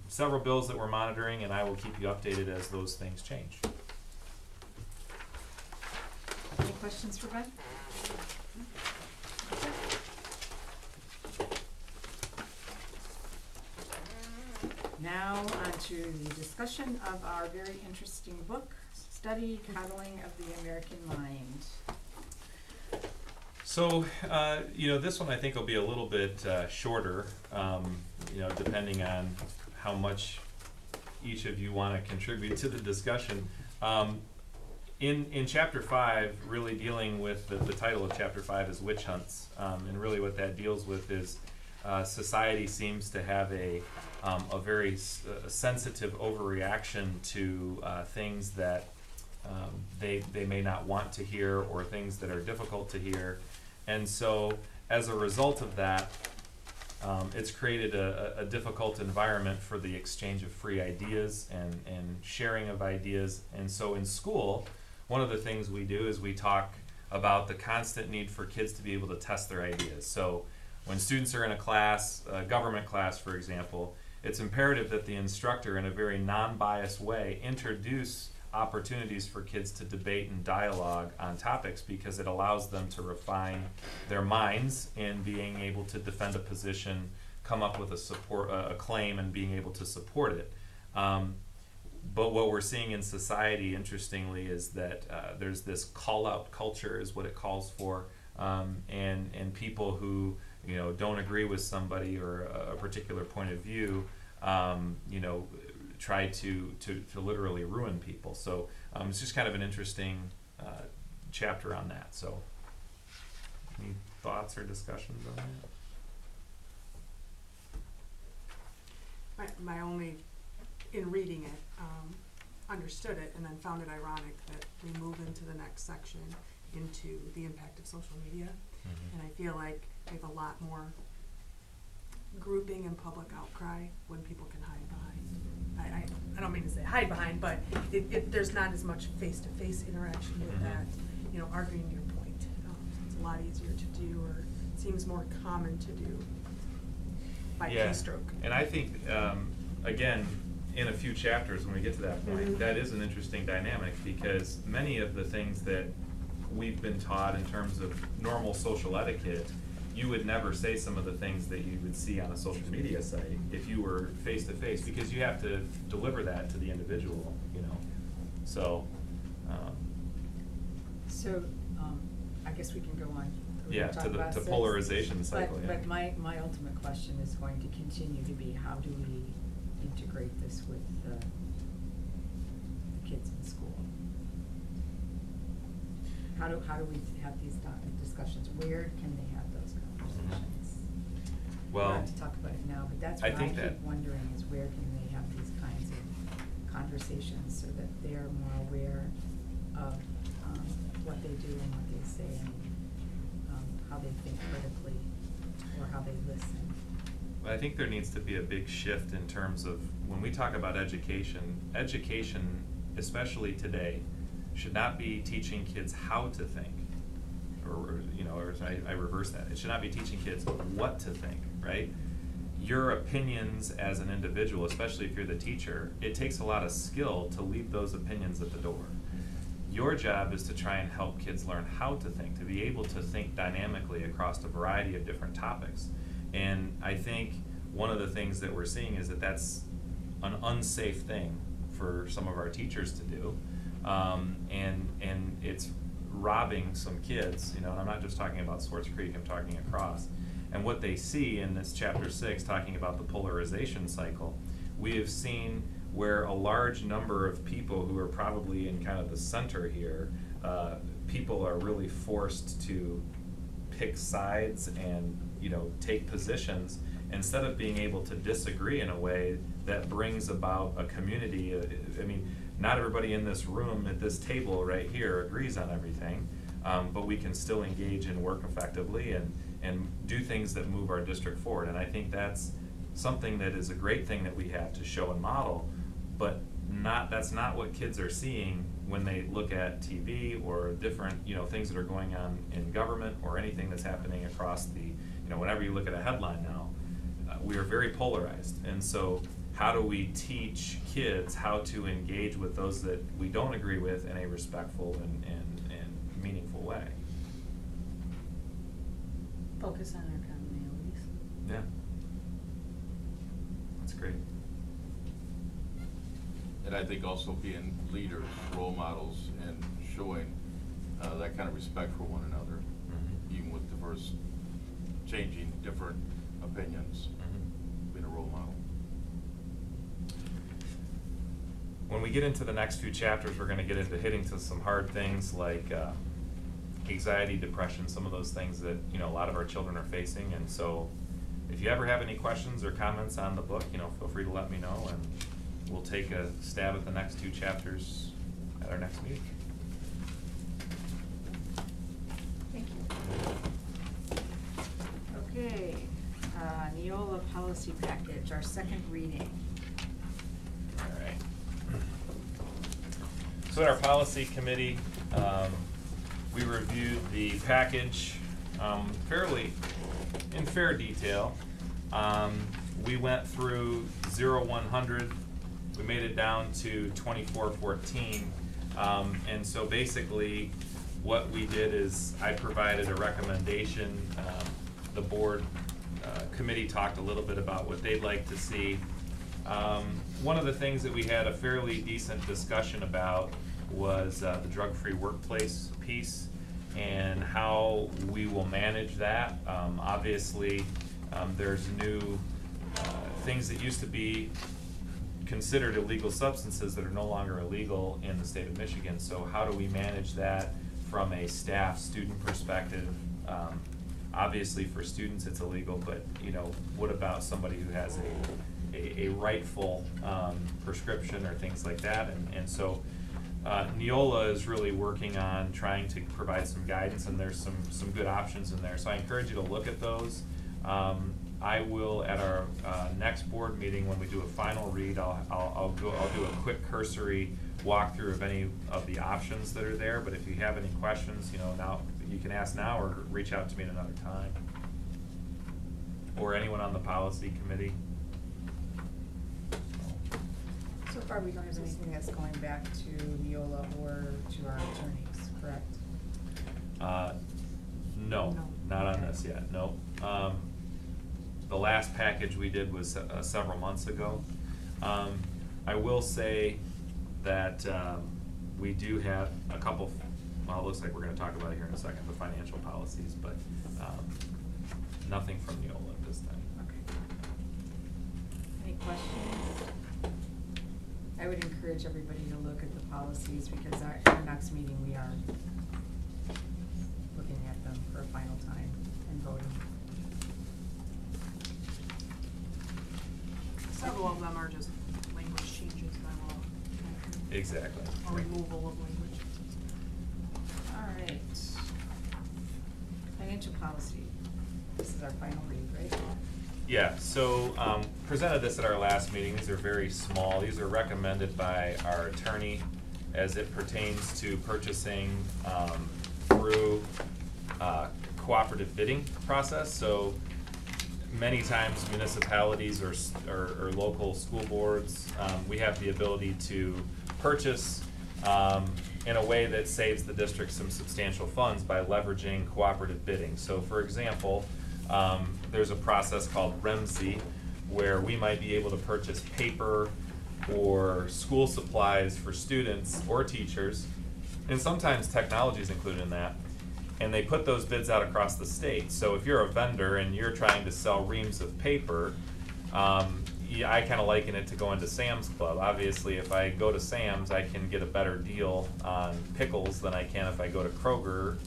several bills that we're monitoring, and I will keep you updated as those things change. Any questions for Ben? Now on to the discussion of our very interesting book, Study Coddling of the American Mind. So, this one I think will be a little bit shorter, depending on how much each of you want to contribute to the discussion. In Chapter 5, really dealing with the title of Chapter 5 is Witch Hunts, and really what that deals with is society seems to have a very sensitive overreaction to things that they may not want to hear, or things that are difficult to hear. And so as a result of that, it's created a difficult environment for the exchange of free ideas and sharing of ideas. And so in school, one of the things we do is we talk about the constant need for kids to be able to test their ideas. So when students are in a class, a government class for example, it's imperative that the instructor in a very non-biased way introduce opportunities for kids to debate and dialogue on topics because it allows them to refine their minds in being able to defend a position, come up with a claim, and being able to support it. But what we're seeing in society, interestingly, is that there's this call-out culture, is what it calls for, and people who don't agree with somebody or a particular point of view, try to literally ruin people. So it's just kind of an interesting chapter on that. So, any thoughts or discussions on that? My only, in reading it, understood it and then found it ironic that we move into the next section into the impact of social media. And I feel like we have a lot more grouping and public outcry when people can hide behind. I don't mean to say hide behind, but there's not as much face-to-face interaction with that, arguing your point. It's a lot easier to do, or it seems more common to do by keystroke. And I think, again, in a few chapters when we get to that point, that is an interesting dynamic, because many of the things that we've been taught in terms of normal social etiquette, you would never say some of the things that you would see on a social media site if you were face to face, because you have to deliver that to the individual, So, I guess we can go on. To polarization cycle. But my ultimate question is going to continue to be, how do we integrate this with the kids in school? How do we have these discussions? Where can they have those conversations? Well, not to talk about it now, but that's what I keep wondering, is where can they have these kinds of conversations so that they're more aware of what they do and what they say, and how they think critically, or how they listen. I think there needs to be a big shift in terms of when we talk about education, especially today, should not be teaching kids how to think, or I reverse that. It should not be teaching kids what to think, right? Your opinions as an individual, especially if you're the teacher, it takes a lot of skill to leave those opinions at the door. Your job is to try and help kids learn how to think, to be able to think dynamically across a variety of different topics. And I think one of the things that we're seeing is that that's an unsafe thing for some of our teachers to do. And it's robbing some kids, and I'm not just talking about Swartz Creek, I'm talking across. And what they see in this chapter 6, talking about the polarization cycle, we have seen where a large number of people who are probably in kind of the center here, people are really forced to pick sides and take positions instead of being able to disagree in a way that brings about a community. Not everybody in this room at this table right here agrees on everything, but we can still engage and work effectively and do things that move our district forward. And I think that's something that is a great thing that we have to show and model, but that's not what kids are seeing when they look at TV or different things that are going on in government or anything that's happening across whenever you look at a headline now, we are very polarized. And so how do we teach kids how to engage with those that we don't agree with in a respectful and meaningful way? Focus on our commonalities. Yeah. That's great. And I think also being leaders, role models, and showing that kind of respect for one another, even with diverse, changing, different opinions, being a role model. When we get into the next few chapters, we're going to get into hitting to some hard things like anxiety, depression, some of those things that a lot of our children are facing. And so if you ever have any questions or comments on the book, feel free to let me know, and we'll take a stab at the next 2 chapters at our next meeting. Thank you. Okay, Neola policy package, our second reading. All right. So at our policy committee, we reviewed the package fairly in fair detail. We went through 0-100. We made it down to 2414. And so basically, what we did is I provided a recommendation. The board committee talked a little bit about what they'd like to see. One of the things that we had a fairly decent discussion about was the drug-free workplace piece and how we will manage that. Obviously, there's new things that used to be considered illegal substances that are no longer illegal in the state of Michigan. So how do we manage that from a staff, student perspective? Obviously for students it's illegal, but you know, what about somebody who has a rightful prescription or things like that? And so Neola is really working on trying to provide some guidance, and there's some good options in there. So I encourage you to look at those. I will, at our next board meeting, when we do a final read, I'll do a quick cursory walkthrough of any of the options that are there. But if you have any questions, you know, now you can ask now or reach out to me at another time, or anyone on the policy committee. So far, we don't have anything that's going back to Neola or to our attorneys, correct? No, not on this yet, no. The last package we did was several months ago. I will say that we do have a couple, well, it looks like we're gonna talk about it here in a second, the financial policies, but nothing from Neola at this time. Okay. Any questions? I would encourage everybody to look at the policies, because our next meeting, we are looking at them for a final time and voting. Several of them are just language changes by law. Exactly. Or removal of language. All right. Financial policy. This is our final read, right? Yeah, so presented this at our last meeting. These are very small. These are recommended by our attorney as it pertains to purchasing through cooperative bidding process. So many times municipalities or local school boards, we have the ability to purchase in a way that saves the district some substantial funds by leveraging cooperative bidding. So for example, there's a process called REMSI where we might be able to purchase paper or school supplies for students or teachers, and sometimes technology is included in that, and they put those bids out across the state. So if you're a vendor and you're trying to sell reams of paper, yeah, I kind of liken it to going to Sam's Club. Obviously, if I go to Sam's, I can get a better deal on pickles than I can if I go to Kroger,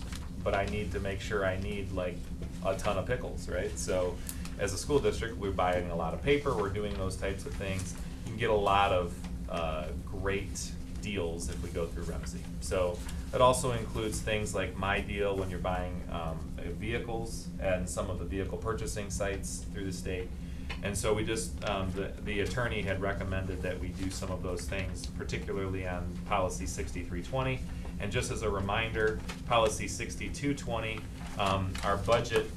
but I need to make sure I need like a ton of pickles, right? So as a school district, we're buying a lot of paper, we're doing those types of things. You can get a lot of great deals if we go through REMSI. So it also includes things like My Deal when you're buying vehicles and some of the vehicle purchasing sites through the state. And so we just, the attorney had recommended that we do some of those things, particularly on policy 6320. And just as a reminder, policy 6220, our budget,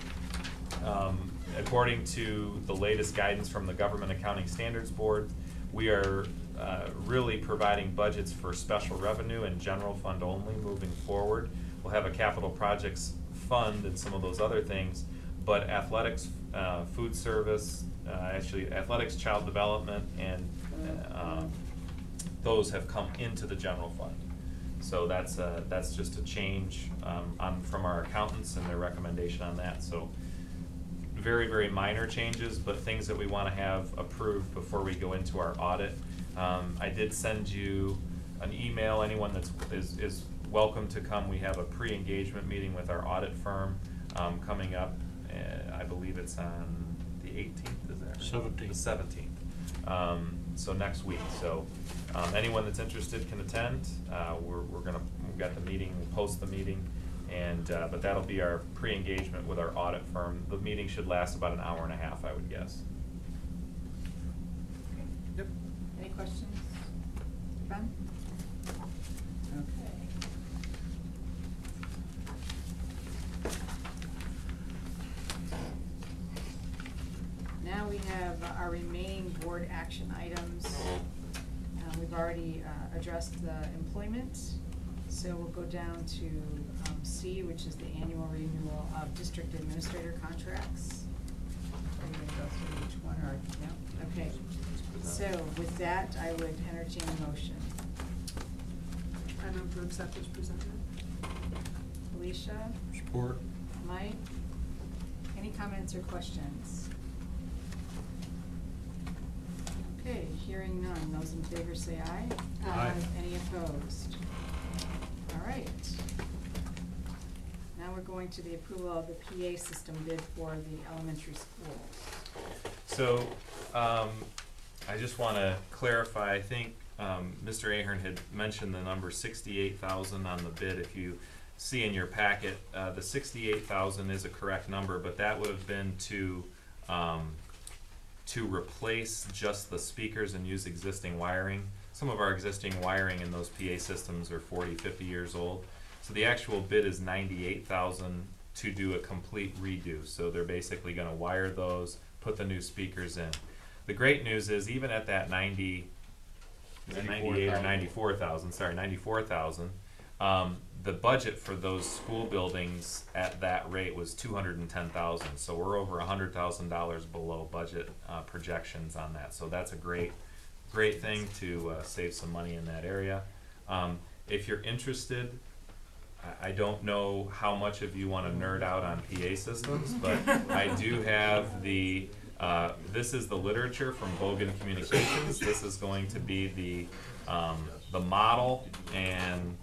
according to the latest guidance from the Government Accounting Standards Board, we are really providing budgets for special revenue and general fund only moving forward. We'll have a capital projects fund and some of those other things, but athletics, food service, actually athletics, child development, and those have come into the general fund. So that's just a change from our accountants and their recommendation on that. So very, very minor changes, but things that we want to have approved before we go into our audit. I did send you an email. Anyone that is welcome to come. We have a pre-engagement meeting with our audit firm coming up. I believe it's on the 18th, is that right? 17th. The 17th. So next week. So anyone that's interested can attend. We've got the meeting, we'll post the meeting, and but that'll be our pre-engagement with our audit firm. The meeting should last about an hour and a half, I would guess. Okay. Yep. Any questions? Ben? Okay. Now we have our remaining board action items. we've already addressed the employment, so we'll go down to C, which is the annual renewal of district administrator contracts. Are you gonna go through each one, or, no? Okay, so with that, I would entertain a motion. I move to accept as presented. Alicia, Support. Mike, any comments or questions? Okay, hearing none, those in favor say aye. Aye. Any opposed? All right. Now we're going to the approval of the PA system bid for the elementary schools. So, I just wanna clarify, I think, Mr. Ahern had mentioned the number 68,000 on the bid. If you see in your packet, the 68,000 is a correct number, but that would have been to replace just the speakers and use existing wiring. Some of our existing wiring in those PA systems are 40, 50 years old. So the actual bid is 98,000 to do a complete redo. So they're basically gonna wire those, put the new speakers in. The great news is even at that 98 or 94,000, sorry, 94,000, the budget for those school buildings at that rate was 210,000. So we're over $100,000 below budget projections on that. So that's a great thing to save some money in that area. If you're interested, I don't know how much of you want to nerd out on PA systems, but I do have the, this is the literature from Bogan Communications. This is going to be the model and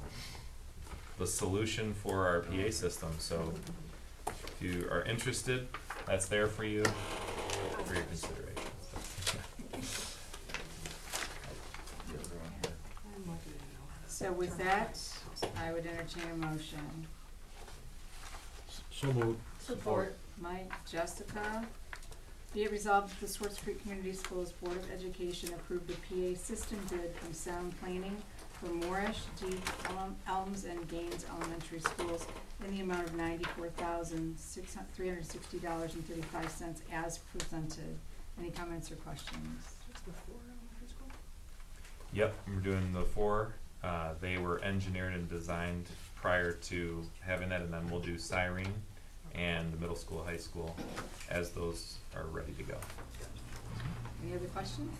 the solution for our PA system. So if you are interested, that's there for you for your consideration. So with that, I would entertain a motion. So moved. Support. Mike, Jessica. Be it resolved that the Swartz Creek Community Schools Board of Education approved the PA system bid from Sound Planning for Moorish, Deep, Elms, and Gaines Elementary Schools in the amount of $94,360.35 as presented. Any comments or questions? Yep, we're doing the 4. They were engineered and designed prior to having that, and then we'll do Cyrene and the middle school, high school, as those are ready to go. Any other questions?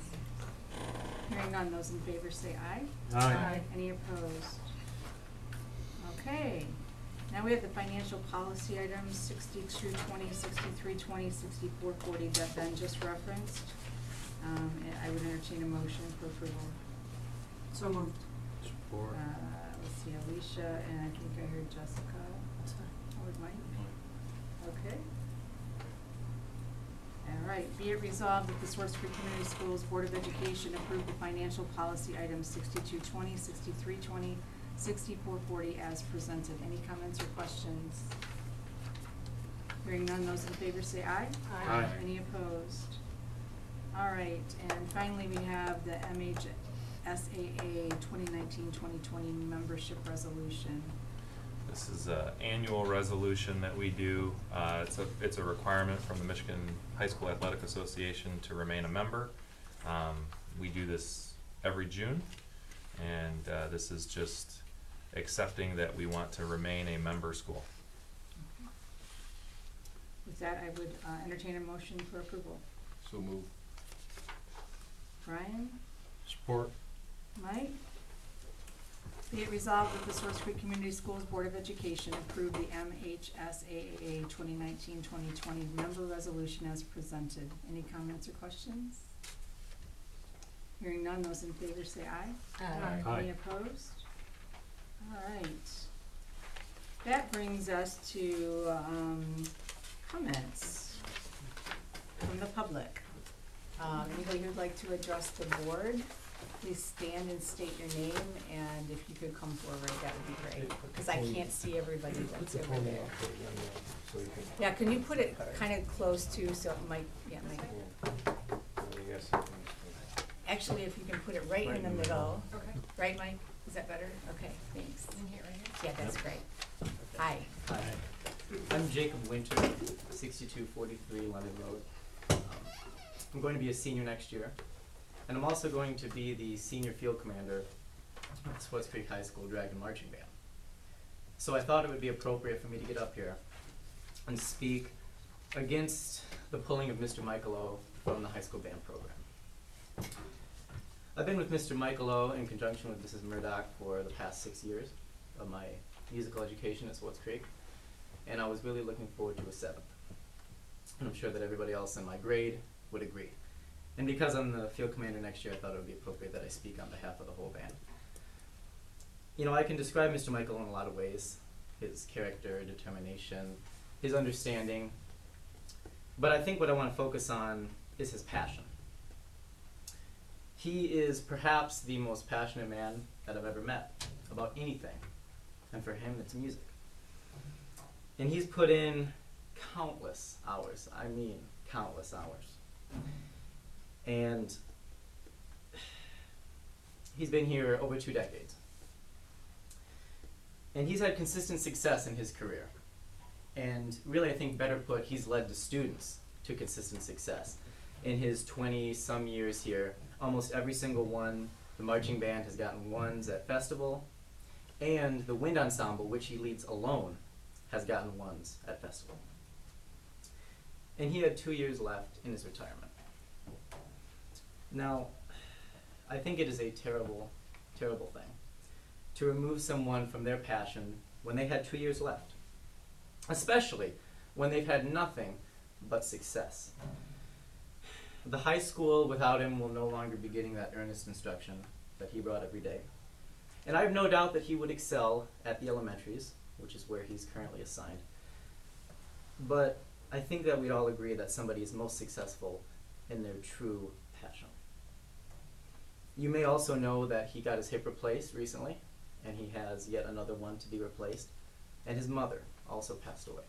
Hearing none, those in favor say aye. Aye. Any opposed? Okay, now we have the financial policy items, 6220, 6320, 6440 that Ben just referenced. And I would entertain a motion for approval. So moved. Support. Let's see, Alicia, and I think I heard Jessica. Or Mike? Okay. All right, be it resolved that the Swartz Creek Community Schools Board of Education approve the financial policy items 6220, 6320, 6440 as presented. Any comments or questions? Hearing none, those in favor say aye. Aye. Any opposed? All right, and finally, we have the MHSAA 2019-2020 membership resolution. This is an annual resolution that we do. It's a requirement from the Michigan High School Athletic Association to remain a member. We do this every June, and this is just accepting that we want to remain a member school. With that, I would entertain a motion for approval. So move. Brian? Support. Mike? Be it resolved that the Swartz Creek Community Schools Board of Education approve the MHSAA 2019-2020 member resolution as presented. Any comments or questions? Hearing none, those in favor say aye. Aye. Any opposed? All right. That brings us to comments from the public. Anybody who'd like to address the board, please stand and state your name, and if you could come forward, that would be great, because I can't see everybody that's over there. Yeah, can you put it kind of close to, so it might, yeah, Mike. Actually, if you can put it right in the middle. Okay. Right, Mike? Is that better? Okay, thanks. In here, right here? Yeah, that's great. Hi. Hi, I'm Jacob Winter, 6243 London Road. I'm going to be a senior next year. And I'm also going to be the senior field commander of the Swartz Creek High School Dragon Marching Band. So I thought it would be appropriate for me to get up here and speak against the pulling of Mr. Michaelo from the high school band program. I've been with Mr. Michaelo in conjunction with Mrs. Murdoch for the past 6 years of my musical education at Swartz Creek, and I was really looking forward to a 7th. And I'm sure that everybody else in my grade would agree. And because I'm the field commander next year, I thought it would be appropriate that I speak on behalf of the whole band. You know, I can describe Mr. Michaelo in a lot of ways. His character, determination, his understanding. But I think what I want to focus on is his passion. He is perhaps the most passionate man that I've ever met about anything. And for him, it's music. And he's put in countless hours. I mean, countless hours. And he's been here over 2 decades. And he's had consistent success in his career. And really, I think better put, he's led the students to consistent success. In his 20-some years here, almost every single one, the marching band has gotten 1s at festival, and the wind ensemble, which he leads alone, has gotten 1s at festival. And he had 2 years left in his retirement. Now, I think it is a terrible, terrible thing to remove someone from their passion when they had 2 years left, especially when they've had nothing but success. The high school without him will no longer be getting that earnest instruction that he brought every day. And I have no doubt that he would excel at the elementaries, which is where he's currently assigned. But I think that we'd all agree that somebody is most successful in their true passion. You may also know that he got his hip replaced recently, and he has yet another one to be replaced, and his mother also passed away.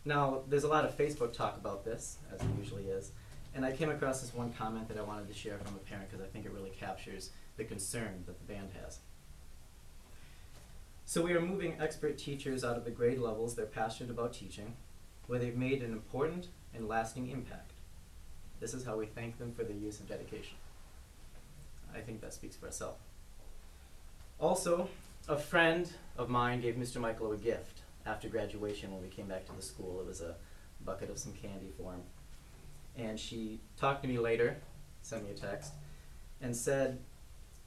Now, there's a lot of Facebook talk about this, as there usually is, and I came across this one comment that I wanted to share from a parent because I think it really captures the concern that the band has. So we are moving expert teachers out of the grade levels they're passionate about teaching, where they've made an important and lasting impact. This is how we thank them for their years of dedication. I think that speaks for itself. Also, a friend of mine gave Mr. Michaelo a gift after graduation when we came back to the school. It was a bucket of some candy for him. And she talked to me later, sent me a text, and said,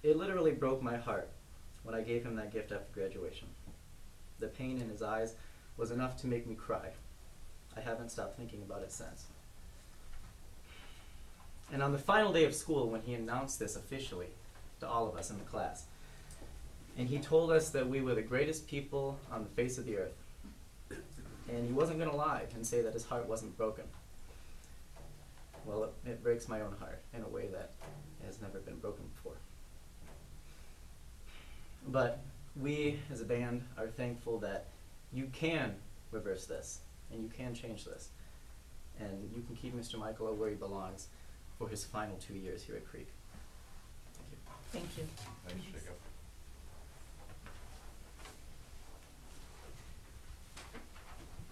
"It literally broke my heart when I gave him that gift after graduation. The pain in his eyes was enough to make me cry. I haven't stopped thinking about it since." And on the final day of school, when he announced this officially to all of us in the class, and he told us that we were the greatest people on the face of the earth, and he wasn't going to lie and say that his heart wasn't broken. Well, it breaks my own heart in a way that has never been broken before. But we, as a band, are thankful that you can reverse this, and you can change this. And you can keep Mr. Michaelo where he belongs for his final 2 years here at Creek. Thank you. Thank you. Thanks, Jacob.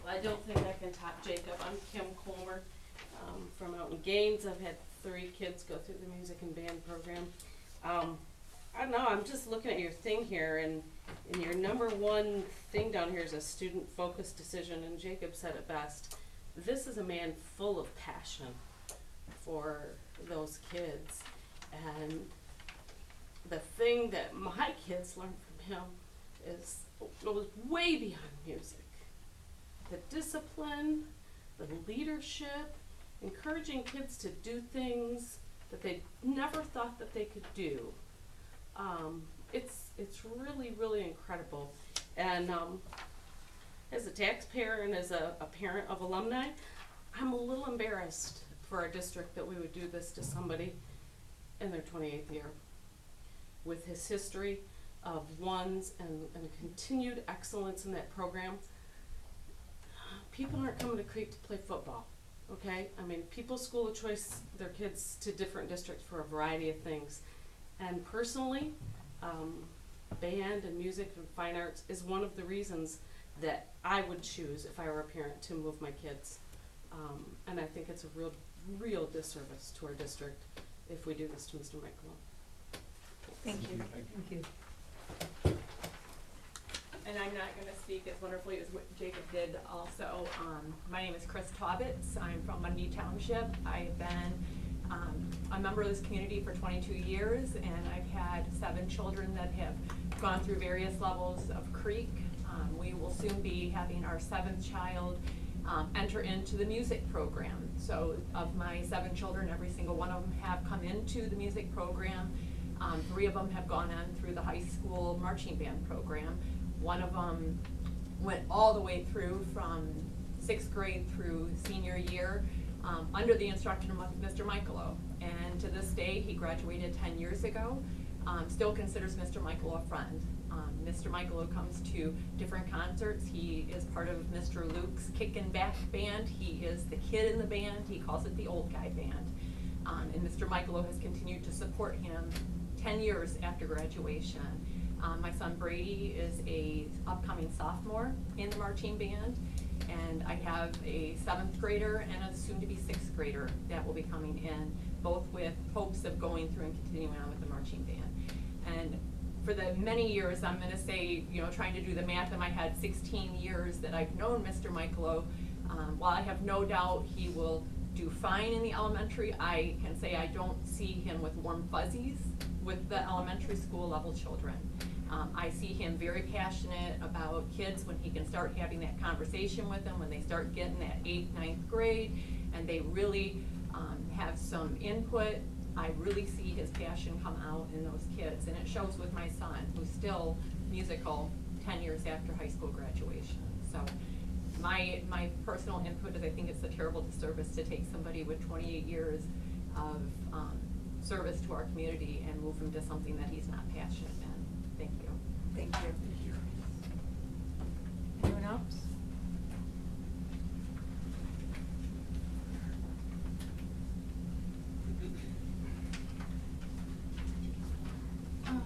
Well, I don't think I can top Jacob. I'm Kim Colmer from out in Gaines. I've had 3 kids go through the music and band program. I don't know, I'm just looking at your thing here, and your number 1 thing down here is a student-focused decision, and Jacob said it best. This is a man full of passion for those kids, and the thing that my kids learned from him goes way beyond music. The discipline, the leadership, encouraging kids to do things that they never thought that they could do. It's really, really incredible. And as a taxpayer and as a parent of alumni, I'm a little embarrassed for our district that we would do this to somebody in their 28th year. With his history of 1s and continued excellence in that program, people aren't coming to Creek to play football, okay? I mean, people's school of choice their kids to different districts for a variety of things. And personally, band and music and fine arts is one of the reasons that I would choose if I were a parent to move my kids. And I think it's a real disservice to our district if we do this to Mr. Michael. Thank you. Thank you. And I'm not gonna speak as wonderfully as what Jacob did also. My name is Chris Taubitz. I'm from Mundy Township. I've been a member of this community for 22 years, and I've had 7 children that have gone through various levels of Creek. We will soon be having our 7th child enter into the music program. So of my 7 children, every single one of them have come into the music program. 3 of them have gone on through the high school marching band program. One of them went all the way through from 6th grade through senior year under the instruction of Mr. Michaelo. And to this day, he graduated 10 years ago, still considers Mr. Michaelo a friend. Mr. Michaelo comes to different concerts. He is part of Mr. Luke's Kick and Back band. He is the kid in the band. He calls it the old guy band. And Mr. Michaelo has continued to support him 10 years after graduation. My son Brady is a upcoming sophomore in the marching band, and I have a 7th grader and a soon-to-be 6th grader that will be coming in, both with hopes of going through and continuing on with the marching band. And for the many years, I'm gonna say, you know, trying to do the math in my head, 16 years that I've known Mr. Michaelo, while I have no doubt he will do fine in the elementary, I can say I don't see him with warm fuzzies with the elementary school level children. I see him very passionate about kids when he can start having that conversation with them, when they start getting that 8th, 9th grade, and they really have some input. I really see his passion come out in those kids, and it shows with my son, who's still musical 10 years after high school graduation. So my personal input is I think it's a terrible disservice to take somebody with 28 years of service to our community and move him to something that he's not passionate in. Thank you. Thank you. Anyone else?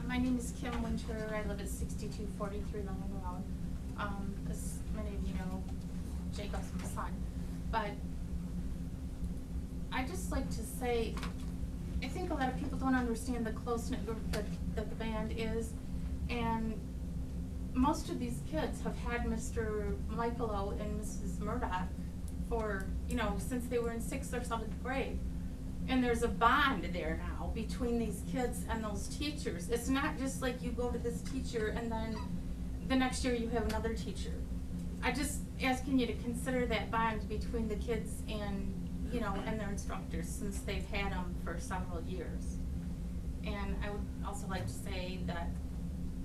My name is Kim Winter. I live at 6243 Lemon Road. As many of you know, Jacob's my son. But I just like to say, I think a lot of people don't understand the close-knit group that the band is. And most of these kids have had Mr. Michaelo and Mrs. Murdoch for, you know, since they were in 6th or 7th grade. And there's a bond there now between these kids and those teachers. It's not just like you go to this teacher and then the next year you have another teacher. I just asking you to consider that bond between the kids and, you know, and their instructors, since they've had them for several years. And I would also like to say that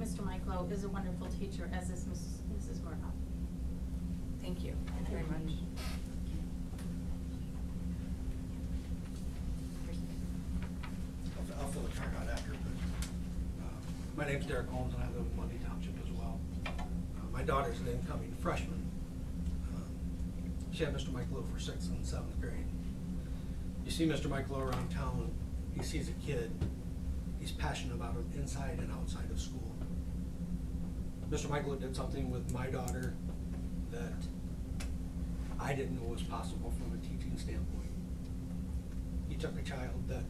Mr. Michaelo is a wonderful teacher, as is Mrs. Murdoch. Thank you. Thank you very much. I'll fill the card out after, but my name's Derek Holmes and I live in Mundy Township as well. My daughter's an incoming freshman. She had Mr. Michaelo for 6th and 7th grade. You see Mr. Michaelo around town, he sees a kid, he's passionate about him inside and outside of school. Mr. Michaelo did something with my daughter that I didn't know was possible from a teaching standpoint. He took a child that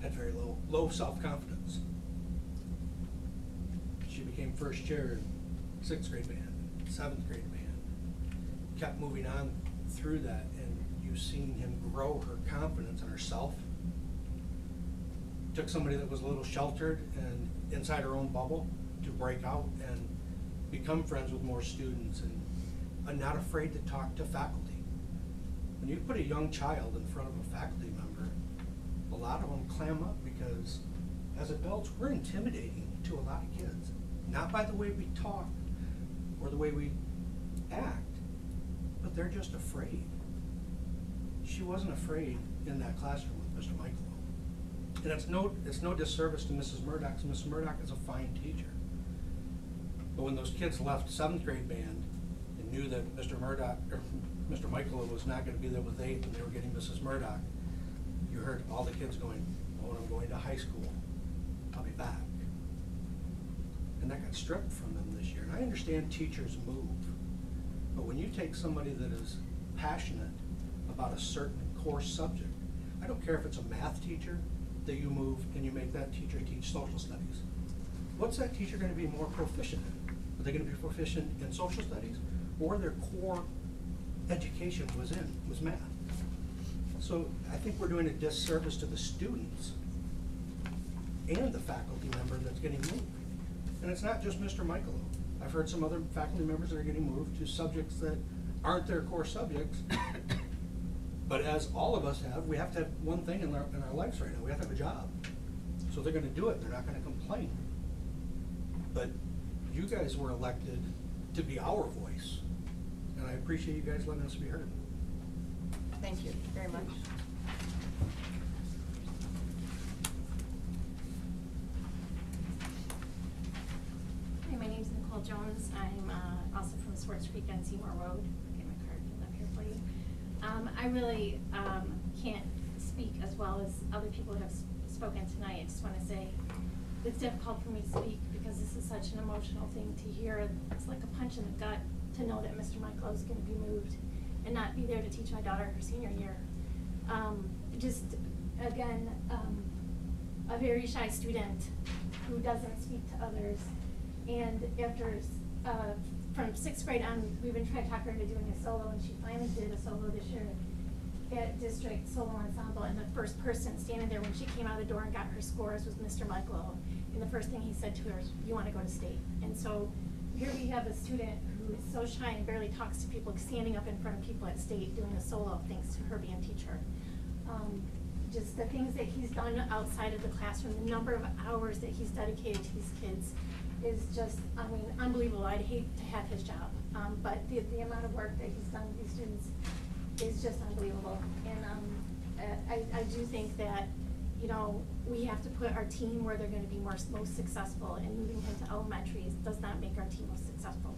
had very low self-confidence. She became first chair in 6th grade band, 7th grade band, kept moving on through that, and you've seen him grow her confidence in herself. Took somebody that was a little sheltered and inside her own bubble to break out and become friends with more students, and not afraid to talk to faculty. When you put a young child in front of a faculty member, a lot of them clam up because as adults, we're intimidating to a lot of kids. Not by the way we talk or the way we act, but they're just afraid. She wasn't afraid in that classroom with Mr. Michaelo. And it's no disservice to Mrs. Murdoch, because Mrs. Murdoch is a fine teacher. But when those kids left 7th grade band and knew that Mr. Michaelo was not going to be there with 8th and they were getting Mrs. Murdoch, you heard all the kids going, "Oh, when I'm going to high school, I'll be back." And that got stripped from them this year. And I understand teachers move, but when you take somebody that is passionate about a certain core subject I don't care if it's a math teacher that you move and you make that teacher teach social studies. What's that teacher gonna be more proficient in? Are they gonna be proficient in social studies, or their core education was math? So I think we're doing a disservice to the students and the faculty member that's getting moved. And it's not just Mr. Michael. I've heard some other faculty members that are getting moved to subjects that aren't their core subjects. But as all of us have, we have to have one thing in our lives right now. We have to have a job. So they're gonna do it, they're not gonna complain. But you guys were elected to be our voice. And I appreciate you guys letting us be heard. Thank you very much. Hi, my name's Nicole Jones. I'm also from Swartz Creek on Seymour Road. Get my card pulled up here for you. I really can't speak as well as other people who have spoken tonight. I just want to say it's difficult for me to speak because this is such an emotional thing to hear. It's like a punch in the gut to know that Mr. Michael is going to be moved and not be there to teach my daughter her senior year. Just again, a very shy student who doesn't speak to others. And after, from 6th grade on, we've been trying to talk her into doing a solo, and she finally did a solo this year at district solo ensemble. And the first person standing there when she came out of the door and got her scores was Mr. Michael. And the first thing he said to her is, "You want to go to state?" And so here we have a student who is so shy and barely talks to people, standing up in front of people at state doing a solo thanks to her band teacher. Just the things that he's done outside of the classroom, the number of hours that he's dedicated to these kids is just, I mean, unbelievable. I'd hate to have his job, but the amount of work that he's done with these students is just unbelievable. And I do think that, you know, we have to put our team where they're going to be most successful, and moving him to elementary does not make our team most successful.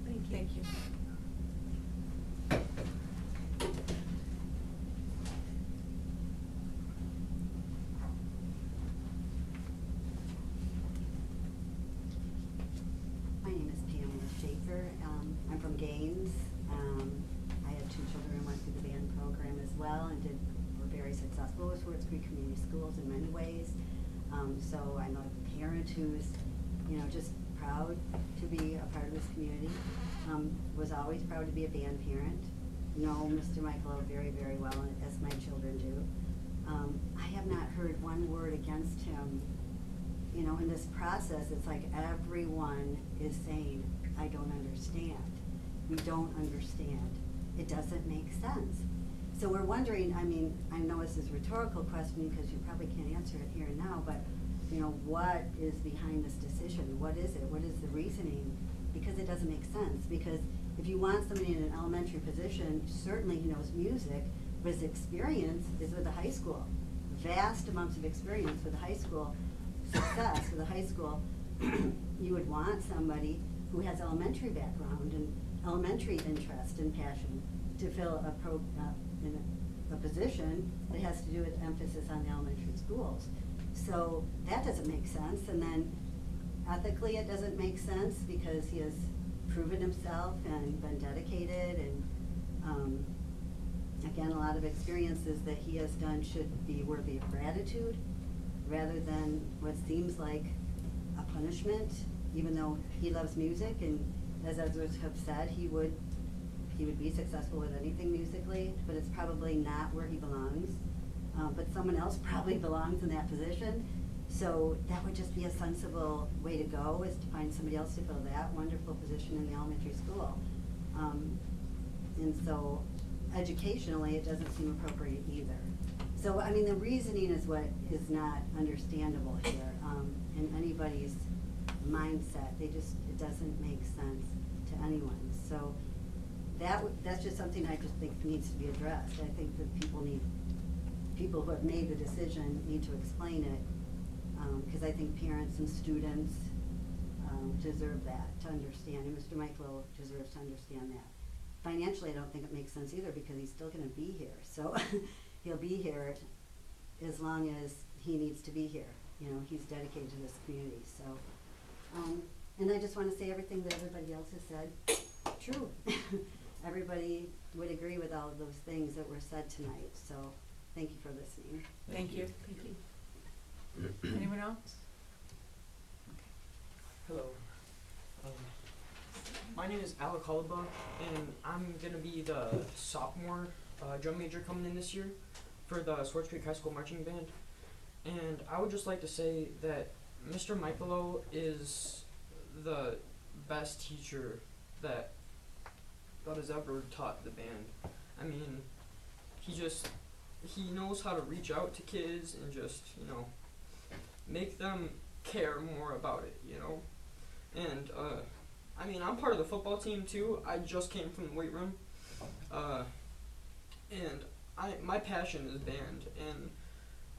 Thank you. Thank you. My name is Pamela Schaefer. I'm from Gaines. I had 2 children who went through the band program as well and were very successful with Swartz Creek Community Schools in many ways. So I'm a parent who's, you know, just proud to be a part of this community. Was always proud to be a band parent. Know Mr. Michael very, very well, as my children do. I have not heard one word against him. You know, in this process, it's like everyone is saying, "I don't understand. We don't understand. It doesn't make sense." So we're wondering, I mean, I know this is a rhetorical question because you probably can't answer it here and now, but, you know, what is behind this decision? What is it? What is the reasoning? Because it doesn't make sense. Because if you want somebody in an elementary position, certainly he knows music, but his experience is with the high school. Vast amounts of experience with the high school, success with the high school. You would want somebody who has elementary background and elementary interest and passion to fill in a position that has to do with emphasis on the elementary schools. So that doesn't make sense. And then ethically it doesn't make sense because he has proven himself and been dedicated, and again, a lot of experiences that he has done should be worthy of gratitude rather than what seems like a punishment, even though he loves music, and as others have said, he would be successful with anything musically, but it's probably not where he belongs. But someone else probably belongs in that position. So that would just be a sensible way to go, is to find somebody else to fill that wonderful position in the elementary school. And so educationally, it doesn't seem appropriate either. So, I mean, the reasoning is what is not understandable here in anybody's mindset. It doesn't make sense to anyone. So that's just something I just think needs to be addressed. I think that people who have made the decision need to explain it, because I think parents and students deserve that, to understand, and Mr. Michael deserves to understand that. Financially, I don't think it makes sense either, because he's still gonna be here, so he'll be here as long as he needs to be here. You know, he's dedicated to this community, so. And I just wanna say everything that everybody else has said, true. everybody would agree with all of those things that were said tonight, so thank you for listening. Thank you. Anyone else? Hello. My name is Alec Holliba, and I'm gonna be the sophomore drum major coming in this year for the Swartz Creek High School Marching Band. And I would just like to say that Mr. Michaelo is the best teacher that has ever taught the band. I mean, he knows how to reach out to kids and just, you know, make them care more about it, you know. And I mean, I'm part of the football team too. I just came from the weight room, and my passion is band, and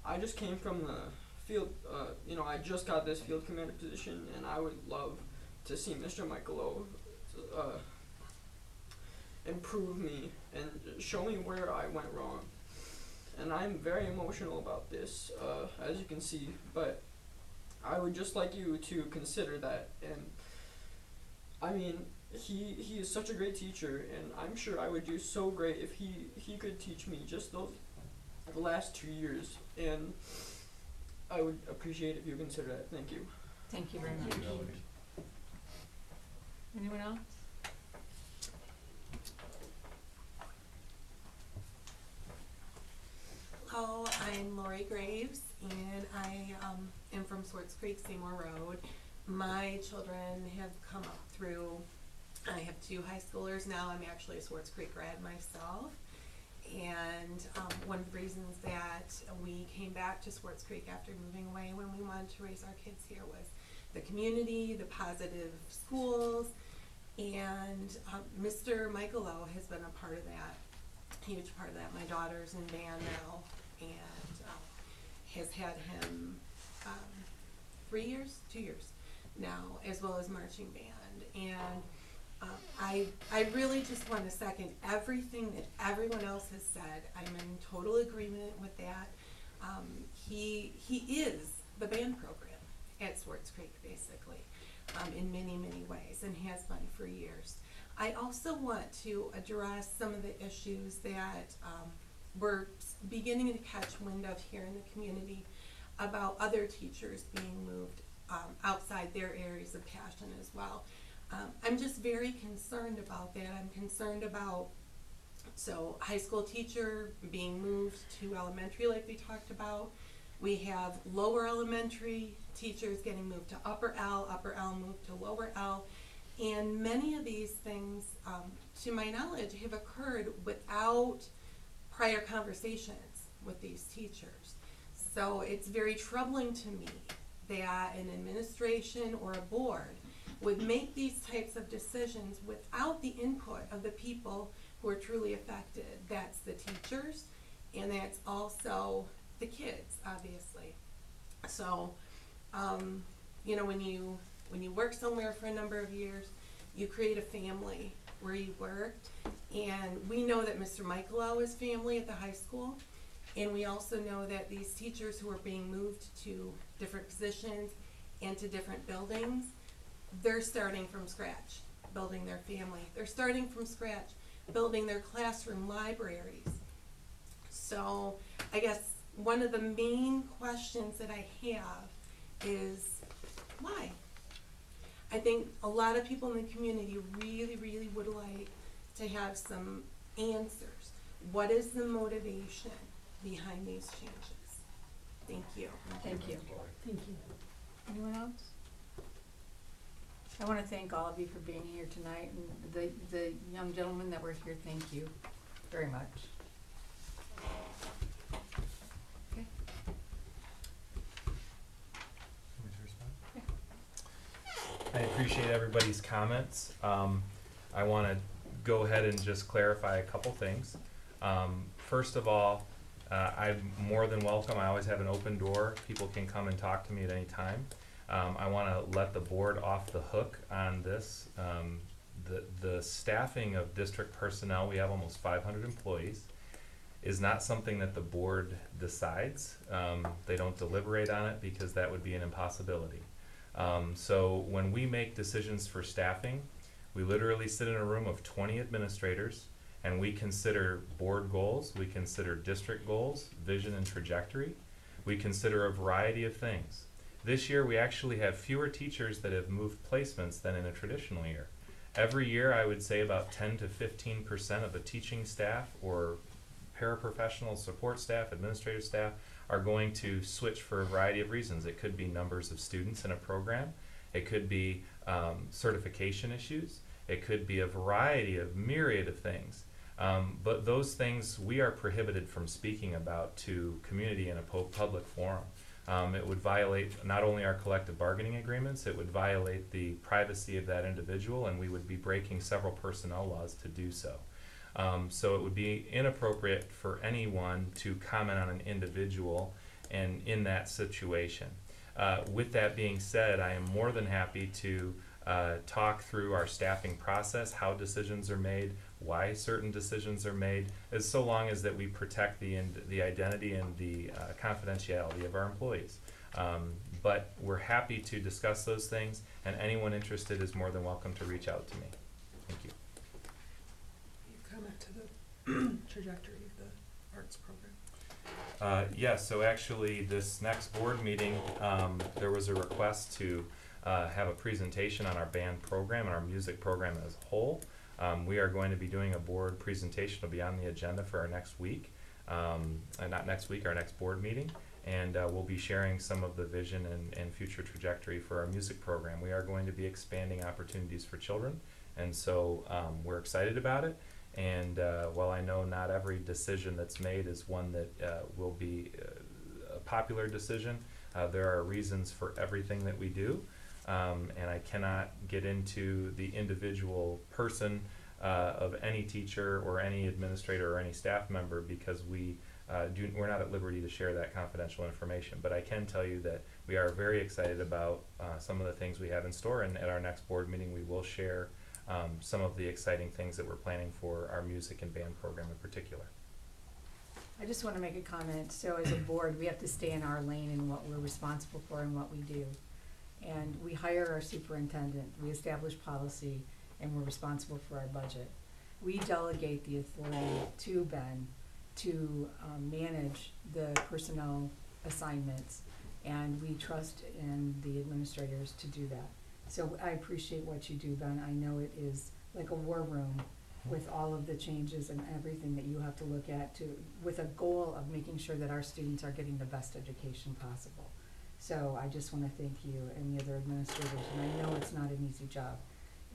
I just came from the field. You know, I just got this field commander position, and I would love to see Mr. Michaelo improve me and show me where I went wrong. And I'm very emotional about this, as you can see, but I would just like you to consider that. And I mean, he is such a great teacher, and I'm sure I would do so great if he could teach me just the last 2 years, and I would appreciate if you consider that. Thank you. Thank you very much. Anyone else? Hello, I'm Lori Graves, and I am from Swartz Creek, Seymour Road. My children have come up through, I have 2 high schoolers now. I'm actually a Swartz Creek grad myself. And one of the reasons that we came back to Swartz Creek after moving away when we wanted to raise our kids here was the community, the positive schools, and Mr. Michaelo has been a part of that, huge part of that. My daughter's in band now, and has had him 2 years now, as well as marching band. And I really just want to second everything that everyone else has said. I'm in total agreement with that. He is the band program at Swartz Creek, basically, in many, many ways, and has been for years. I also want to address some of the issues that we're beginning to catch wind of here in the community about other teachers being moved outside their areas of passion as well. I'm just very concerned about that. I'm concerned about, so high school teacher being moved to elementary like we talked about. We have lower elementary teachers getting moved to upper L moved to lower L. And many of these things, to my knowledge, have occurred without prior conversations with these teachers. So it's very troubling to me that an administration or a board would make these types of decisions without the input of the people who are truly affected. That's the teachers, and that's also the kids, obviously. So, you know, when you work somewhere for a number of years, you create a family where you work, and we know that Mr. Michaelo is family at the high school, and we also know that these teachers who are being moved to different positions and to different buildings, they're starting from scratch, building their family. They're starting from scratch, building their classroom libraries. So I guess one of the main questions that I have is why? I think a lot of people in the community really, really would like to have some answers. What is the motivation behind these changes? Thank you. Thank you. Thank you. Anyone else? I want to thank all of you for being here tonight, and the young gentlemen that were here, thank you very much. Okay. I appreciate everybody's comments. I want to go ahead and just clarify a couple things. First of all, I'm more than welcome. I always have an open door. People can come and talk to me at any time. I want to let the board off the hook on this. The staffing of district personnel, we have almost 500 employees, is not something that the board decides. They don't deliberate on it because that would be an impossibility. So when we make decisions for staffing, We literally sit in a room of 20 administrators, and we consider board goals, we consider district goals, vision and trajectory. We consider a variety of things. This year we actually have fewer teachers that have moved placements than in a traditional year. Every year I would say about 10 to 15% of the teaching staff or paraprofessional support staff, administrative staff are going to switch for a variety of reasons. It could be numbers of students in a program. It could be certification issues. It could be a variety of myriad of things. But those things we are prohibited from speaking about to community in a public forum. It would violate not only our collective bargaining agreements, it would violate the privacy of that individual, and we would be breaking several personnel laws to do so. So it would be inappropriate for anyone to comment on an individual and in that situation. With that being said, I am more than happy to talk through our staffing process, how decisions are made, why certain decisions are made, as so long as that we protect the identity and the confidentiality of our employees. But we're happy to discuss those things, and anyone interested is more than welcome to reach out to me. Thank you. Comment to the trajectory of the arts program. Yes, so actually this next board meeting, there was a request to have a presentation on our band program and our music program as a whole. We are going to be doing a board presentation. It'll be on the agenda for our next week, not next week, our next board meeting, and we'll be sharing some of the vision and future trajectory for our music program. We are going to be expanding opportunities for children, and so we're excited about it. And while I know not every decision that's made is one that will be a popular decision, there are reasons for everything that we do. And I cannot get into the individual person of any teacher or any administrator or any staff member because we're not at liberty to share that confidential information. But I can tell you that we are very excited about some of the things we have in store, and at our next board meeting we will share some of the exciting things that we're planning for our music and band program in particular. I just want to make a comment. So as a board, we have to stay in our lane in what we're responsible for and what we do. And we hire our superintendent, we establish policy, and we're responsible for our budget. We delegate the authority to Ben to manage the personnel assignments, and we trust in the administrators to do that. So I appreciate what you do, Ben. I know it is like a war room with all of the changes and everything that you have to look at with a goal of making sure that our students are getting the best education possible. So I just want to thank you and the other administrators, and I know it's not an easy job,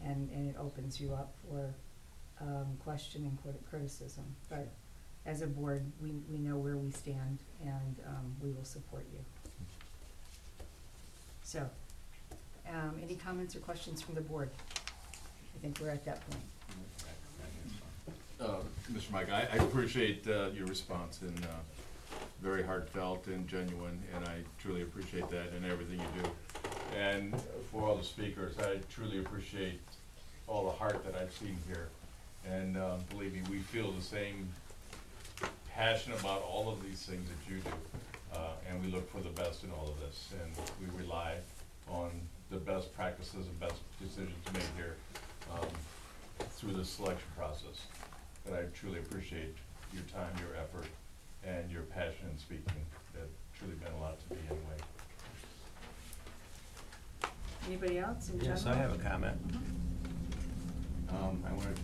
and it opens you up for question and criticism. But as a board, we know where we stand, and we will support you. So, any comments or questions from the board? I think we're at that point. Mr. Mike, I appreciate your response, and very heartfelt and genuine, and I truly appreciate that and everything you do. And for all the speakers, I truly appreciate all the heart that I've seen here. And believe me, we feel the same passion about all of these things that you do, and we look for the best in all of this, and we rely on the best practices and best decisions made here through the selection process. But I truly appreciate your time, your effort, and your passion in speaking. That truly meant a lot to me anyway. Anybody else in Yes, general? I have a comment. I want to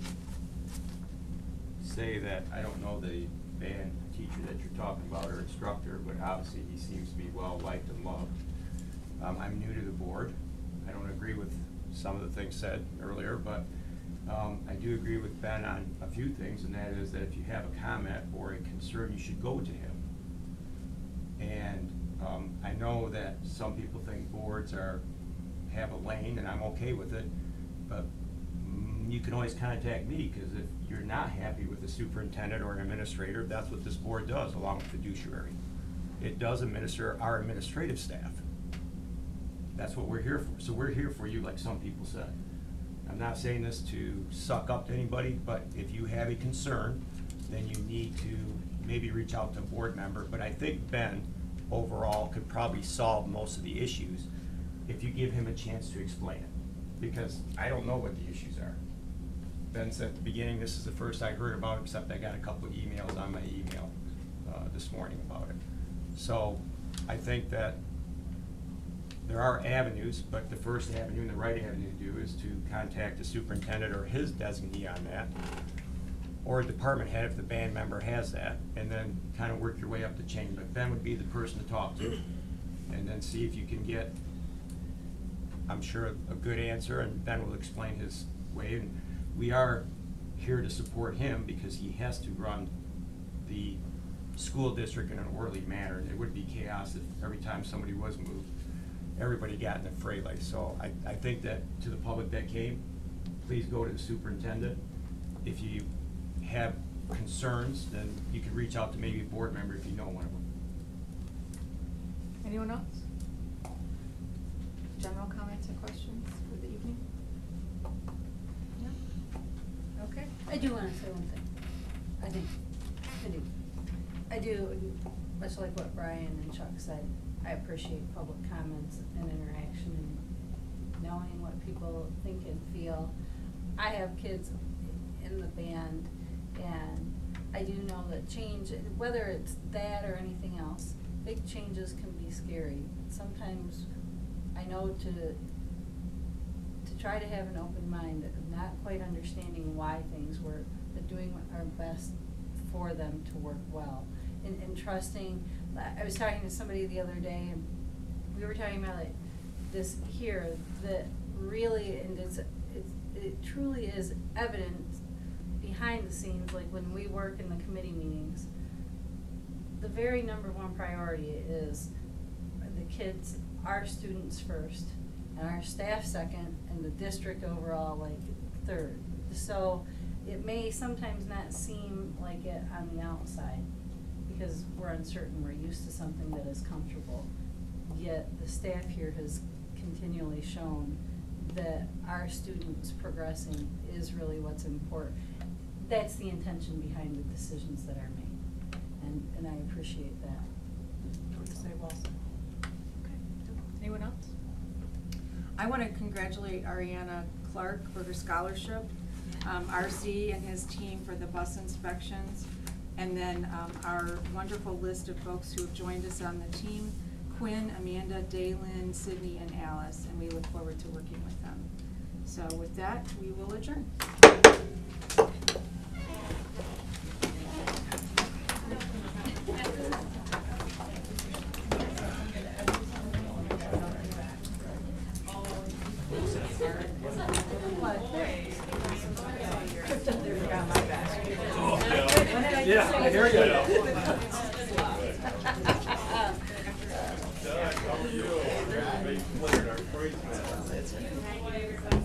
say that I don't know the band teacher that you're talking about or instructor, but obviously he seems to be well liked and loved. I'm new to the board. I don't agree with some of the things said earlier, but I do agree with Ben on a few things, and that is that if you have a comment or a concern, you should go to him. And I know that some people think boards have a lane, and I'm okay with it, but you can always contact me, because if you're not happy with the superintendent or an administrator, that's what this board does, along with fiduciary. It does administer our administrative staff. That's what we're here for. So we're here for you, like some people said. I'm not saying this to suck up to anybody, but if you have a concern, then you need to maybe reach out to a board member. But I think Ben, overall, could probably solve most of the issues if you give him a chance to explain it. because I don't know what the issues are. Ben said at the beginning, this is the first I heard about it, except I got a couple of emails on my email this morning about it. So I think that there are avenues, but the first avenue and the right avenue to do is to contact the superintendent or his designee on that, or a department head if the band member has that, and then kind of work your way up the chain. But Ben would be the person to talk to, and then see if you can get, I'm sure, a good answer, and Ben will explain his way. And we are here to support him because he has to run the school district in an orderly manner. It would be chaos if every time somebody was moved, everybody got in a fray like. So I think that to the public that came, please go to the superintendent. If you have concerns, then you can reach out to maybe a board member if you know one of them. Anyone else? General comments or questions for the evening? No? Okay. I do wanna say one thing. I do, much like what Brian and Chuck said, I appreciate public comments and interaction and knowing what people think and feel. I have kids in the band, and I do know that change, whether it's that or anything else, big changes can be scary. Sometimes I know to try to have an open mind, of not quite understanding why things work, but doing our best for them to work well. And trusting, I was talking to somebody the other day, and we were talking about like this here, that really, and it truly is evident behind the scenes, like when we work in the committee meetings, the very number one priority is the kids, our students first, and our staff second, and the district overall like third. So it may sometimes not seem like it on the outside, because we're uncertain, we're used to something that is comfortable. Yet the staff here has continually shown that our students progressing is really what's important. That's the intention behind the decisions that are made, and I appreciate that. I would say well said. Okay. Anyone else? I want to congratulate Ariana Clark for her scholarship, RC and his team for the bus inspections, and then our wonderful list of folks who have joined us on the team: Quinn, Amanda, Daylin, Sydney, and Alice, and we look forward to working with them. So with that, we will adjourn. Yeah, I hear you. Doug, how are you? Everybody cleared our praise man.